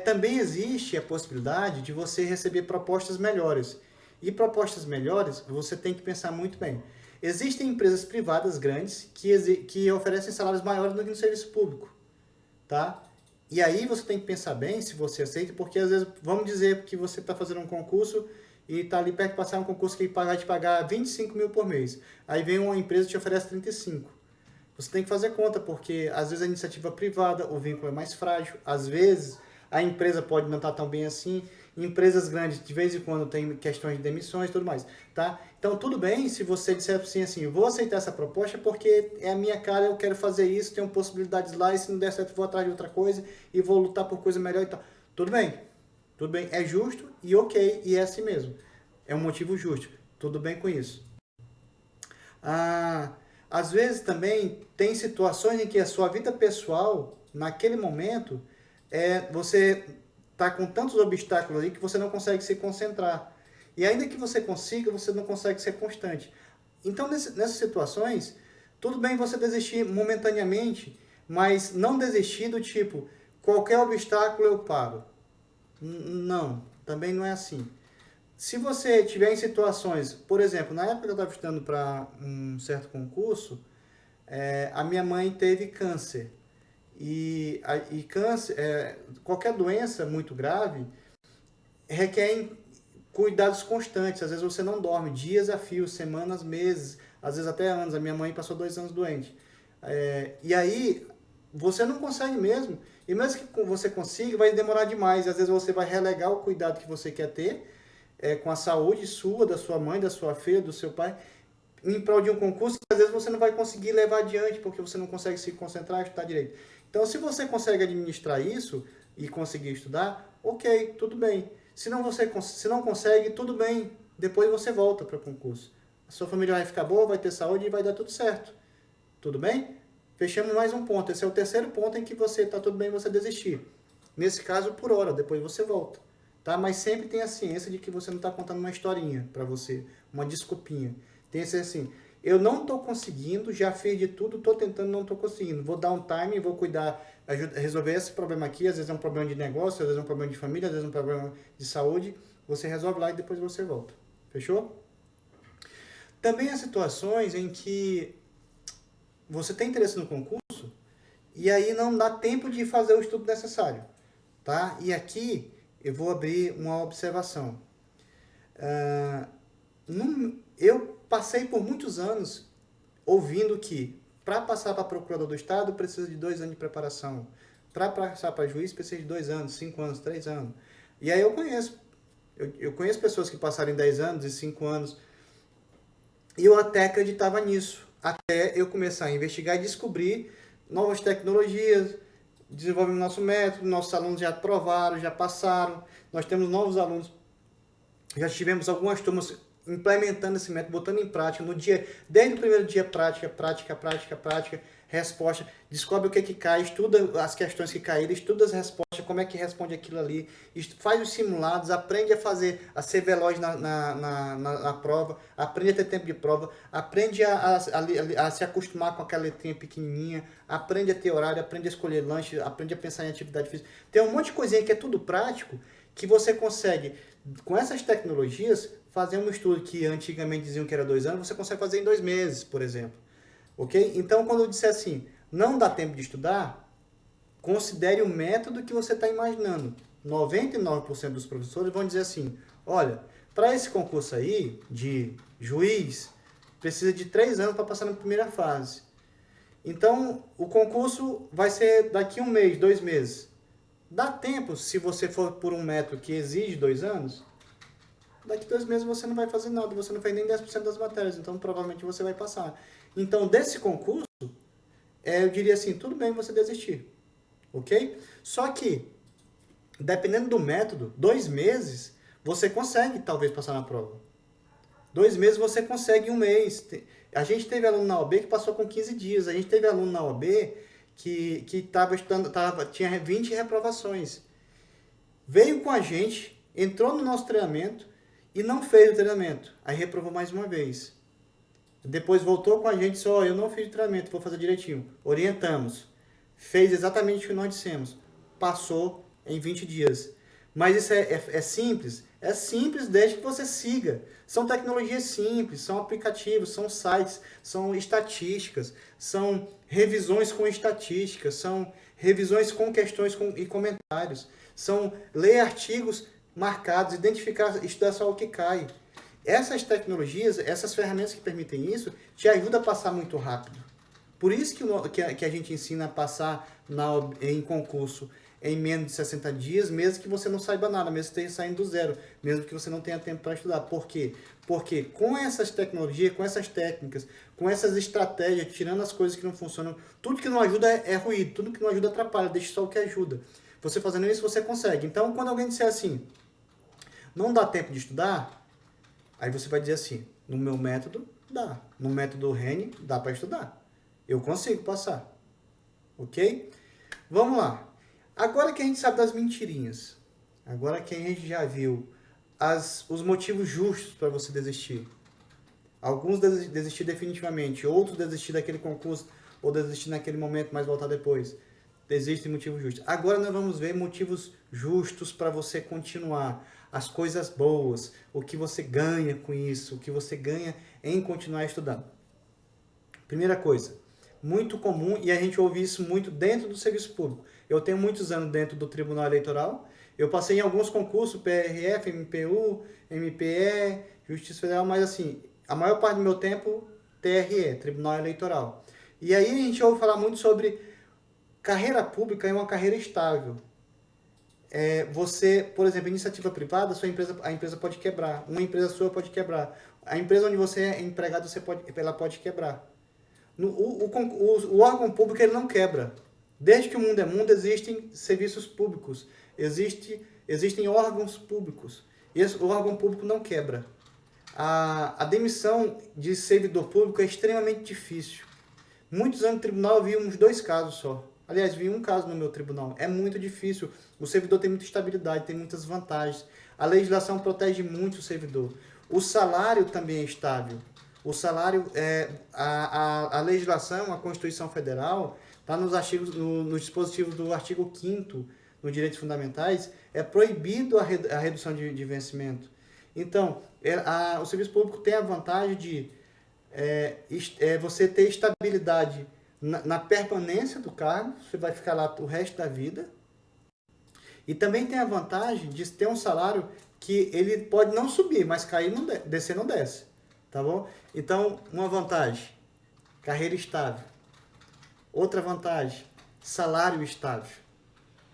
Também existe a possibilidade de você receber propostas melhores. E propostas melhores, você tem que pensar muito bem. Existem empresas privadas grandes que oferecem salários maiores do que no serviço público, tá? E aí você tem que pensar bem se você aceita, porque às vezes, vamos dizer que você está fazendo um concurso e está ali perto de passar um concurso que vai te pagar 25 mil por mês. Aí vem uma empresa e te oferece 35. Você tem que fazer conta, porque às vezes a iniciativa privada, o vínculo é mais frágil, às vezes a empresa pode não estar tão bem assim. Empresas grandes, de vez em quando, tem questões de demissões e tudo mais, tá? Então, tudo bem se você disser assim, vou aceitar essa proposta porque é a minha cara, eu quero fazer isso, tenho possibilidades lá, e se não der certo, vou atrás de outra coisa e vou lutar por coisa melhor e tal. Tudo bem, é justo e ok, e é assim mesmo. É um motivo justo, tudo bem com isso. Às vezes também tem situações em que a sua vida pessoal, naquele momento, você está com tantos obstáculos aí que você não consegue se concentrar. E ainda que você consiga, você não consegue ser constante. Então, nessas situações, tudo bem você desistir momentaneamente, mas não desistir do tipo, qualquer obstáculo eu paro. Não, também não é assim. Se você tiver em situações, por exemplo, na época que eu estava estudando para um certo concurso, a minha mãe teve câncer. E câncer, qualquer doença muito grave requer cuidados constantes. Às vezes você não dorme, dias a fio, semanas, meses, às vezes até anos. A minha mãe passou 2 anos doente. E aí você não consegue mesmo. E mesmo que você consiga, vai demorar demais. E às vezes você vai relegar o cuidado que você quer ter com a saúde sua, da sua mãe, da sua filha, do seu pai, em prol de um concurso que às vezes você não vai conseguir levar adiante porque você não consegue se concentrar e estudar direito. Então, se você consegue administrar isso e conseguir estudar, ok, tudo bem. Se não consegue, tudo bem. Depois você volta para o concurso. A sua família vai ficar boa, vai ter saúde e vai dar tudo certo. Tudo bem? Fechamos mais um ponto. Esse é o terceiro ponto em que você está tudo bem você desistir. Nesse caso, por hora, depois você volta. Tá? Mas sempre tem a ciência de que você não está contando uma historinha para você, uma desculpinha. Tem esse assim, eu não estou conseguindo, já fiz de tudo, estou tentando, não estou conseguindo. Vou dar um time, vou cuidar, resolver esse problema aqui. Às vezes é um problema de negócio, às vezes é um problema de família, às vezes é um problema de saúde. Você resolve lá e depois você volta. Fechou? Também há situações em que você tem interesse no concurso e aí não dá tempo de fazer o estudo necessário. Tá? E aqui eu vou abrir uma observação. Eu passei por muitos anos ouvindo que para passar para procurador do Estado precisa de 2 anos de preparação. Para passar para juiz precisa de 2 anos, 5 anos, 3 anos. E aí eu conheço pessoas que passaram em 10 anos e 5 anos. E eu até acreditava nisso. Até eu começar a investigar e descobrir novas tecnologias, desenvolvemos nosso método, nossos alunos já aprovaram, já passaram, nós temos novos alunos, já tivemos algumas turmas implementando esse método, botando em prática, desde o primeiro dia, prática, resposta, descobre o que cai, estuda as questões que caíram, estuda as respostas, como é que responde aquilo ali, faz os simulados, aprende a ser veloz na prova, aprende a ter tempo de prova, aprende a se acostumar com aquela letrinha pequenininha, aprende a ter horário, aprende a escolher lanche, aprende a pensar em atividade física. Tem um monte de coisinha que é tudo prático, que você consegue, com essas tecnologias, fazer um estudo que antigamente diziam que era 2 anos, você consegue fazer em 2 meses, por exemplo. Ok? Então, quando eu disser assim, não dá tempo de estudar, considere o método que você está imaginando. 99% dos professores vão dizer assim, olha, para esse concurso aí, de juiz, precisa de 3 anos para passar na primeira fase. Então, o concurso vai ser daqui 1 mês, 2 meses. Dá tempo, se você for por um método que exige 2 anos, daqui 2 meses você não vai fazer nada, você não fez nem 10% das matérias, então provavelmente você vai passar. Então, desse concurso, eu diria assim, tudo bem você desistir, ok? Só que, dependendo do método, 2 meses, você consegue talvez passar na prova. 2 meses você consegue 1 mês. A gente teve aluno na OAB que passou com 15 dias, a gente teve aluno na OAB que tinha 20 reprovações. Veio com a gente, entrou no nosso treinamento e não fez o treinamento. Aí reprovou mais uma vez. Depois voltou com a gente e disse, eu não fiz o treinamento, vou fazer direitinho. Orientamos. Fez exatamente o que nós dissemos. Passou em 20 dias. Mas isso é simples? É simples desde que você siga. São tecnologias simples, são aplicativos, são sites, são estatísticas, são revisões com estatísticas, são revisões com questões e comentários, são ler artigos marcados, identificar, estudar só o que cai. Essas tecnologias, essas ferramentas que permitem isso, te ajudam a passar muito rápido. Por isso que a gente ensina a passar em concurso em menos de 60 dias, mesmo que você não saiba nada, mesmo que esteja saindo do zero, mesmo que você não tenha tempo para estudar. Por quê? Porque com essas tecnologias, com essas técnicas, com essas estratégias, tirando as coisas que não funcionam, tudo que não ajuda é ruído, tudo que não ajuda atrapalha, deixa só o que ajuda. Você fazendo isso, você consegue. Então, quando alguém disser assim, não dá tempo de estudar, aí você vai dizer assim, no meu método, dá. No método Rene, dá para estudar. Eu consigo passar. Ok? Vamos lá. Agora que a gente sabe das mentirinhas, agora que a gente já viu os motivos justos para você desistir, alguns desistir definitivamente, outros desistir daquele concurso ou desistir naquele momento, mas voltar depois. Existem motivos justos. Agora nós vamos ver motivos justos para você continuar. As coisas boas, o que você ganha com isso, o que você ganha em continuar estudando. Primeira coisa, muito comum, e a gente ouve isso muito dentro do serviço público. Eu tenho muitos anos dentro do Tribunal Eleitoral, eu passei em alguns concursos, PRF, MPU, MPE, Justiça Federal, mas assim, a maior parte do meu tempo, TRE, Tribunal Eleitoral. E aí a gente ouve falar muito sobre carreira pública é uma carreira estável. Você, por exemplo, iniciativa privada, a empresa pode quebrar. Uma empresa sua pode quebrar. A empresa onde você é empregado, ela pode quebrar. O órgão público ele não quebra. Desde que o mundo é mundo, existem serviços públicos. Existem órgãos públicos. E o órgão público não quebra. A demissão de servidor público é extremamente difícil. Muitos anos no tribunal eu vi uns 2 casos só. Aliás, vi um caso no meu tribunal. É muito difícil. O servidor tem muita estabilidade, tem muitas vantagens. A legislação protege muito o servidor. O salário também é estável. O salário, a legislação, a Constituição Federal, está nos dispositivos do artigo 5º, nos direitos fundamentais, é proibido a redução de vencimento. Então, o serviço público tem a vantagem de você ter estabilidade na permanência do cargo, você vai ficar lá o resto da vida, E também tem a vantagem de ter um salário que ele pode não subir, mas cair não descer não desce, tá bom? Então, uma vantagem, carreira estável. Outra vantagem, salário estável.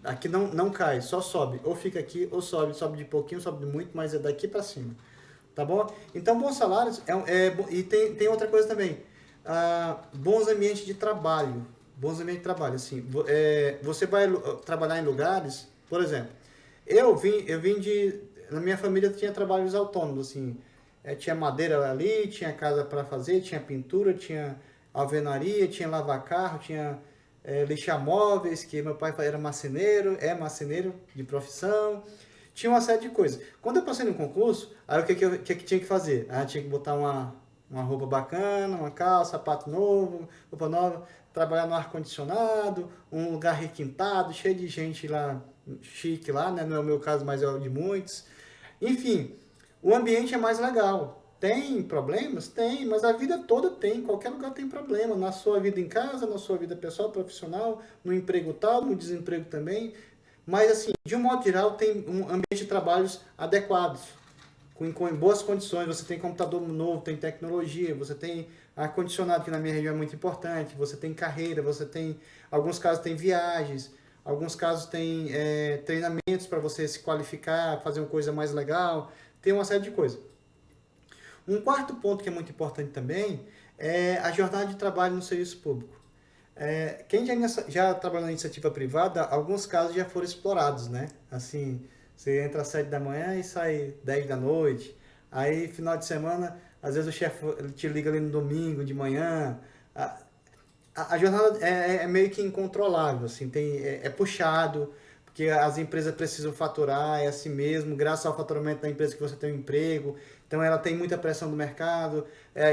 Aqui não cai, só sobe. Ou fica aqui, ou sobe de pouquinho, sobe de muito, mas é daqui para cima. Tá bom? Então, bons salários. E tem outra coisa também. Bons ambientes de trabalho. Bons ambientes de trabalho, assim. Você vai trabalhar em lugares, por exemplo. Na minha família tinha trabalhos autônomos, assim. Tinha madeira ali, tinha casa para fazer, tinha pintura, tinha alvenaria, tinha lavar carro, tinha lixar móveis, que meu pai era marceneiro, é marceneiro de profissão. Tinha uma série de coisas. Quando eu passei no concurso, aí o que tinha que fazer? Aí tinha que botar uma roupa bacana, uma calça, sapato novo, roupa nova, trabalhar no ar-condicionado, um lugar requintado, cheio de gente lá, chique lá, né? Não é o meu caso, mas é o de muitos. Enfim, o ambiente é mais legal. Tem problemas? Tem, mas a vida toda tem, em qualquer lugar tem problema. Na sua vida em casa, na sua vida pessoal, profissional, no emprego tal, no desemprego também. Mas assim, de um modo geral, tem um ambiente de trabalhos adequados, com boas condições. Você tem computador novo, tem tecnologia, você tem ar-condicionado, que na minha região é muito importante, você tem carreira, você tem, alguns casos tem viagens, alguns casos tem treinamentos para você se qualificar, fazer uma coisa mais legal, tem uma série de coisas. Um quarto ponto que é muito importante também é a jornada de trabalho no serviço público. Quem já trabalhou na iniciativa privada, alguns casos já foram explorados, né? Assim, você entra às 7 da manhã e sai 10 da noite. Aí, final de semana, às vezes o chefe te liga ali no domingo de manhã. A jornada é meio que incontrolável, assim, é puxado, porque as empresas precisam faturar, é assim mesmo, graças ao faturamento da empresa que você tem um emprego. Então, ela tem muita pressão do mercado,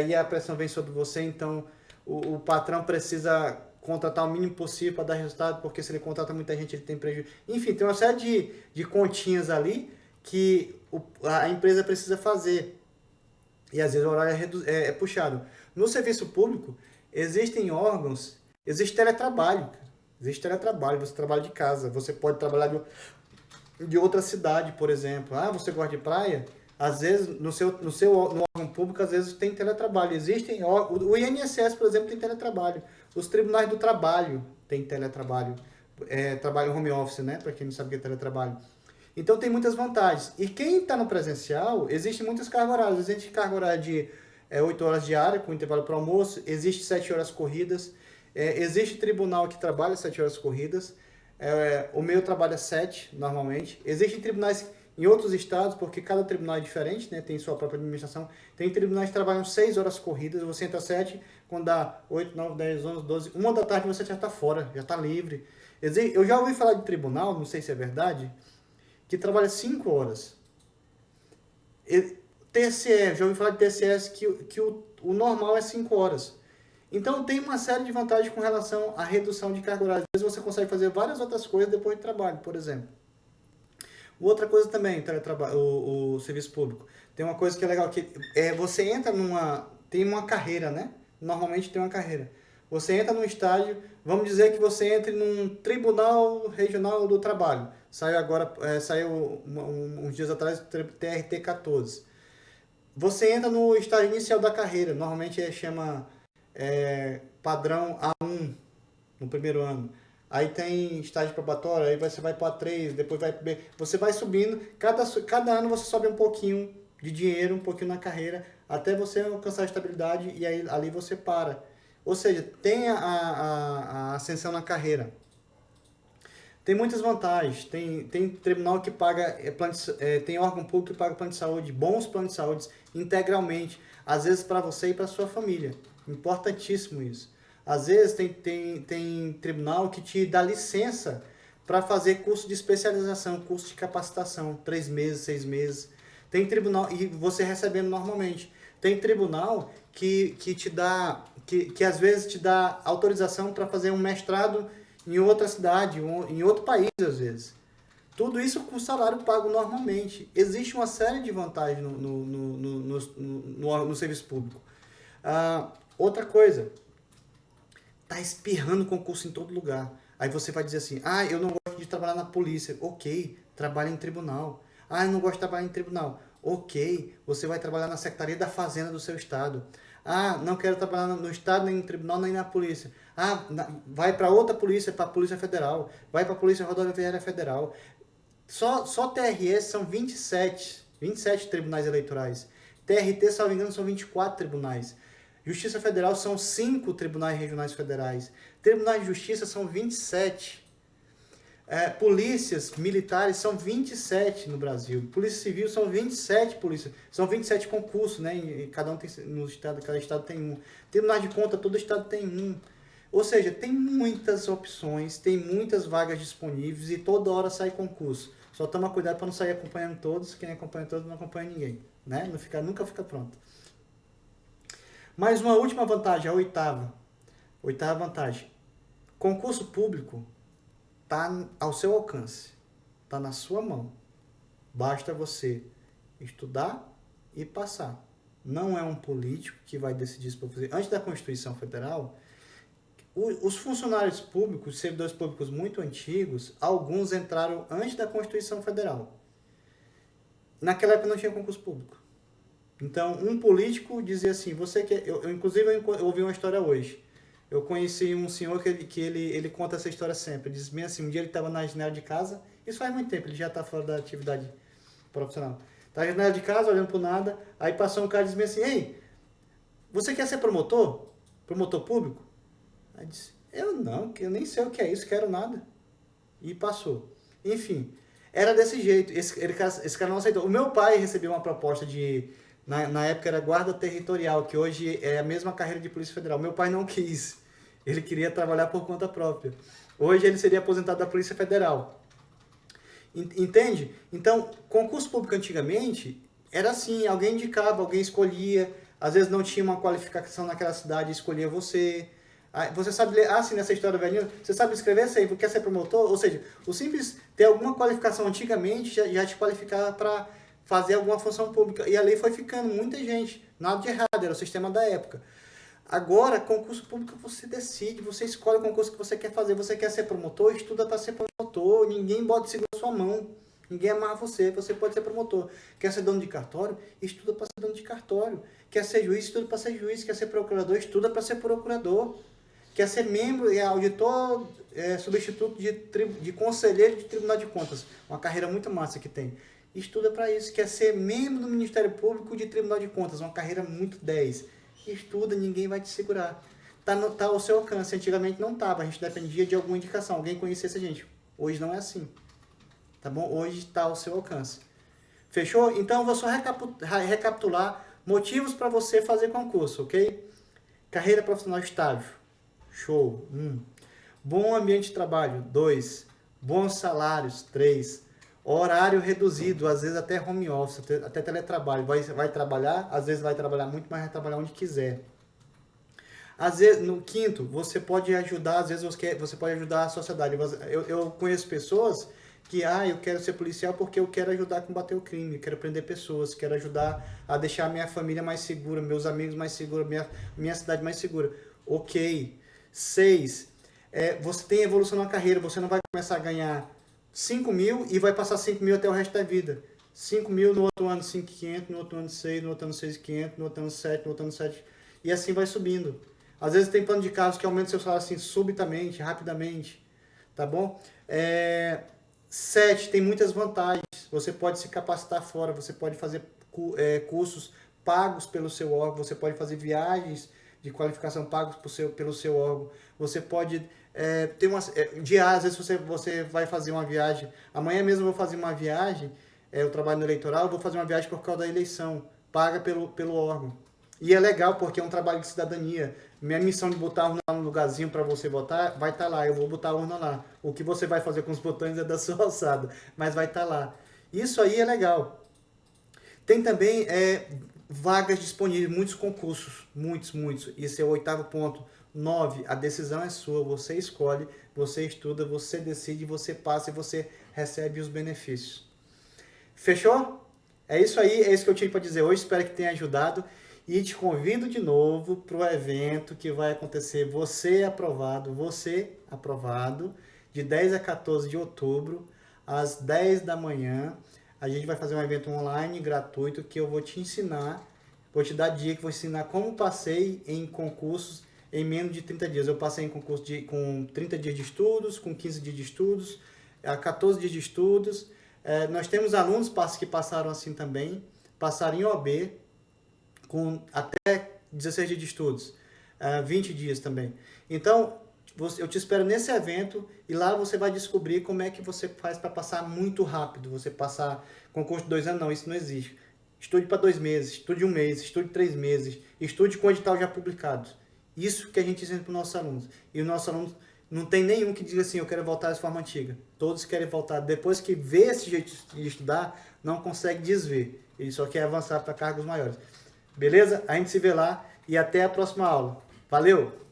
e a pressão vem sobre você, então o patrão precisa contratar o mínimo possível para dar resultado, porque se ele contrata muita gente, ele tem prejuízo. Enfim, tem uma série de continhas ali que a empresa precisa fazer. E às vezes o horário é puxado. No serviço público, existem órgãos, existe teletrabalho. Existe teletrabalho, você trabalha de casa, você pode trabalhar de outra cidade, por exemplo. Você gosta de praia? Às vezes, no órgão público, às vezes tem teletrabalho. O INSS, por exemplo, tem teletrabalho. Os tribunais do trabalho têm teletrabalho. Trabalho home office, né? Para quem não sabe o que é teletrabalho. Então, tem muitas vantagens. E quem está no presencial, existe muitas cargas horárias. Existe carga horária de 8 horas diárias, com intervalo para almoço. Existe 7 horas corridas. Existe tribunal que trabalha 7 horas corridas. O meu trabalha 7, normalmente. Existem tribunais em outros estados, porque cada tribunal é diferente, né? Tem sua própria administração. Tem tribunais que trabalham 6 horas corridas, você entra 7, quando dá 8, 9, 10, 11, 12, 1 da tarde você já está fora, já está livre. Eu já ouvi falar de tribunal, não sei se é verdade, que trabalha 5 horas. TSE, já ouvi falar de TSE que o normal é 5 horas. Então tem uma série de vantagens com relação à redução de carga horária. Às vezes você consegue fazer várias outras coisas depois do trabalho, por exemplo. Outra coisa também, o serviço público. Tem uma coisa que é legal, que você entra tem uma carreira, né? Normalmente tem uma carreira. Você entra num estágio, vamos dizer que você entre num Tribunal Regional do Trabalho. Saiu uns dias atrás o TRT 14. Você entra no estágio inicial da carreira, normalmente chama padrão A1 no primeiro ano. Aí tem estágio probatório, aí você vai para A3, depois vai para B. Você vai subindo, cada ano você sobe um pouquinho de dinheiro, um pouquinho na carreira, até você alcançar a estabilidade e aí ali você para. Ou seja, tem a ascensão na carreira. Tem muitas vantagens. Tem tribunal que paga, tem órgão público que paga plano de saúde, bons planos de saúde integralmente, às vezes para você e para sua família. Importantíssimo isso. Às vezes tem tribunal que te dá licença para fazer curso de especialização, curso de capacitação, 3 meses, 6 meses. Tem tribunal, e você recebendo normalmente. Tem tribunal que te dá, que às vezes te dá autorização para fazer um mestrado em outra cidade, em outro país às vezes. Tudo isso com salário pago normalmente. Existe uma série de vantagens no serviço público. Outra coisa, tá espirrando concurso em todo lugar. Aí você vai dizer assim, ah, eu não gosto de trabalhar na polícia. Ok, trabalhe em tribunal. Ah, eu não gosto de trabalhar em tribunal. Ok, você vai trabalhar na Secretaria da Fazenda do seu estado. Ah, não quero trabalhar no estado, nem no tribunal, nem na polícia. Ah, vai para outra polícia, para a Polícia Federal. Vai para a Polícia Rodoviária Federal. Só TRS são 27 tribunais eleitorais. TRT, se não me engano, são 24 tribunais. Justiça Federal são 5 tribunais regionais federais. Tribunais de Justiça são 27. Polícias militares são 27 no Brasil. Polícia Civil são 27 polícias. São 27 concursos, né? E cada um tem, no estado, cada estado tem um. Tribunais de Conta, todo estado tem um. Ou seja, tem muitas opções, tem muitas vagas disponíveis e toda hora sai concurso. Só toma cuidado para não sair acompanhando todos. Quem acompanha todos não acompanha ninguém, né? Nunca fica pronto. Mais uma última vantagem, a oitava. Oitava vantagem. Concurso público está ao seu alcance, está na sua mão. Basta você estudar e passar. Não é um político que vai decidir isso para você. Antes da Constituição Federal, os funcionários públicos, os servidores públicos muito antigos, alguns entraram antes da Constituição Federal. Naquela época não tinha concurso público. Então, um político dizia assim, você quer... Inclusive, eu ouvi uma história hoje. Eu conheci um senhor que ele conta essa história sempre. Ele diz bem assim, um dia ele estava na janela de casa, isso faz muito tempo, ele já está fora da atividade profissional. Está na janela de casa, olhando para nada, aí passou um cara e disse bem assim, ei, você quer ser promotor? Promotor público? Aí disse, eu nem sei o que é isso, quero nada. E passou. Enfim, era desse jeito, esse cara não aceitou. O meu pai recebeu uma proposta de... Na época era guarda territorial, que hoje é a mesma carreira de Polícia Federal. Meu pai não quis. Ele queria trabalhar por conta própria. Hoje ele seria aposentado da Polícia Federal. Entende? Então, concurso público antigamente era assim, alguém indicava, alguém escolhia. Às vezes não tinha uma qualificação naquela cidade, escolhia você. Você sabe ler, assim, nessa história velhinha, você sabe escrever, você quer ser promotor? Ou seja, o simples ter alguma qualificação antigamente já te qualificava para fazer alguma função pública. E a lei foi ficando, muita gente. Nada de errado, era o sistema da época. Agora, concurso público você decide, você escolhe o concurso que você quer fazer. Você quer ser promotor, estuda para ser promotor. Ninguém bota segura sua mão. Ninguém amarra você pode ser promotor. Quer ser dono de cartório? Estuda para ser dono de cartório. Quer ser juiz? Estuda para ser juiz. Quer ser procurador? Estuda para ser procurador. Quer ser membro e auditor, substituto de conselheiro de Tribunal de Contas. Uma carreira muito massa que tem. Estuda para isso. Quer ser membro do Ministério Público de Tribunal de Contas. Uma carreira muito 10. Estuda, ninguém vai te segurar. Tá ao seu alcance. Antigamente não estava. A gente dependia de alguma indicação. Alguém conhecesse a gente. Hoje não é assim. Tá bom? Hoje está ao seu alcance. Fechou? Então, eu vou só recapitular motivos para você fazer concurso, ok? Carreira profissional estável. Show. 1. Bom ambiente de trabalho. 2. Bons salários. 3. Horário reduzido, às vezes até home office, até teletrabalho. Vai trabalhar, às vezes vai trabalhar muito, mas vai trabalhar onde quiser. Às vezes, no 5º, você pode ajudar, às vezes você pode ajudar a sociedade. Eu conheço pessoas que, eu quero ser policial porque eu quero ajudar a combater o crime, quero prender pessoas, quero ajudar a deixar a minha família mais segura, meus amigos mais seguros, minha cidade mais segura. Ok. 6. Você tem evolução na carreira, você não vai começar a ganhar 5 mil e vai passar 5 mil até o resto da vida. 5 mil no outro ano 5.500, no outro ano 6, no outro ano 6.500, no outro ano 7, no outro ano 7. E assim vai subindo. Às vezes tem plano de carros que aumenta seu salário assim subitamente, rapidamente. Tá bom? 7, tem muitas vantagens. Você pode se capacitar fora, você pode fazer cursos pagos pelo seu órgão, você pode fazer viagens de qualificação pagos pelo seu órgão. Você pode ter às vezes você vai fazer uma viagem. Amanhã mesmo eu vou fazer uma viagem, eu trabalho no eleitoral, eu vou fazer uma viagem por causa da eleição, paga pelo órgão. E é legal porque é um trabalho de cidadania. Minha missão de botar a urna lá no lugarzinho para você votar, vai estar lá, eu vou botar a urna lá. O que você vai fazer com os botões é da sua alçada, mas vai estar lá. Isso aí é legal. Tem também vagas disponíveis, muitos concursos, muitos. Esse é o 8º ponto. 9, a decisão é sua, você escolhe, você estuda, você decide, você passa e você recebe os benefícios. Fechou? É isso aí, é isso que eu tinha para dizer hoje, espero que tenha ajudado. E te convido de novo para o evento que vai acontecer, você aprovado, de 10 a 14 de outubro, às 10 da manhã. A gente vai fazer um evento online gratuito que eu vou te ensinar, vou te dar dica, vou ensinar como passei em concursos em menos de 30 dias. Eu passei em concurso com 30 dias de estudos, com 15 dias de estudos, 14 dias de estudos. Nós temos alunos que passaram assim também, passaram em OAB, com até 16 dias de estudos, 20 dias também. Então, eu te espero nesse evento e lá você vai descobrir como é que você faz para passar muito rápido. Você passar concurso de 2 anos, não, isso não existe. Estude para 2 meses, estude 1 mês, estude 3 meses, estude com edital já publicado. Isso que a gente ensina para os nossos alunos. E os nossos alunos, não tem nenhum que diga assim, eu quero voltar à forma antiga. Todos querem voltar. Depois que vê esse jeito de estudar, não consegue desver. Ele só quer avançar para cargos maiores. Beleza? A gente se vê lá e até a próxima aula. Valeu!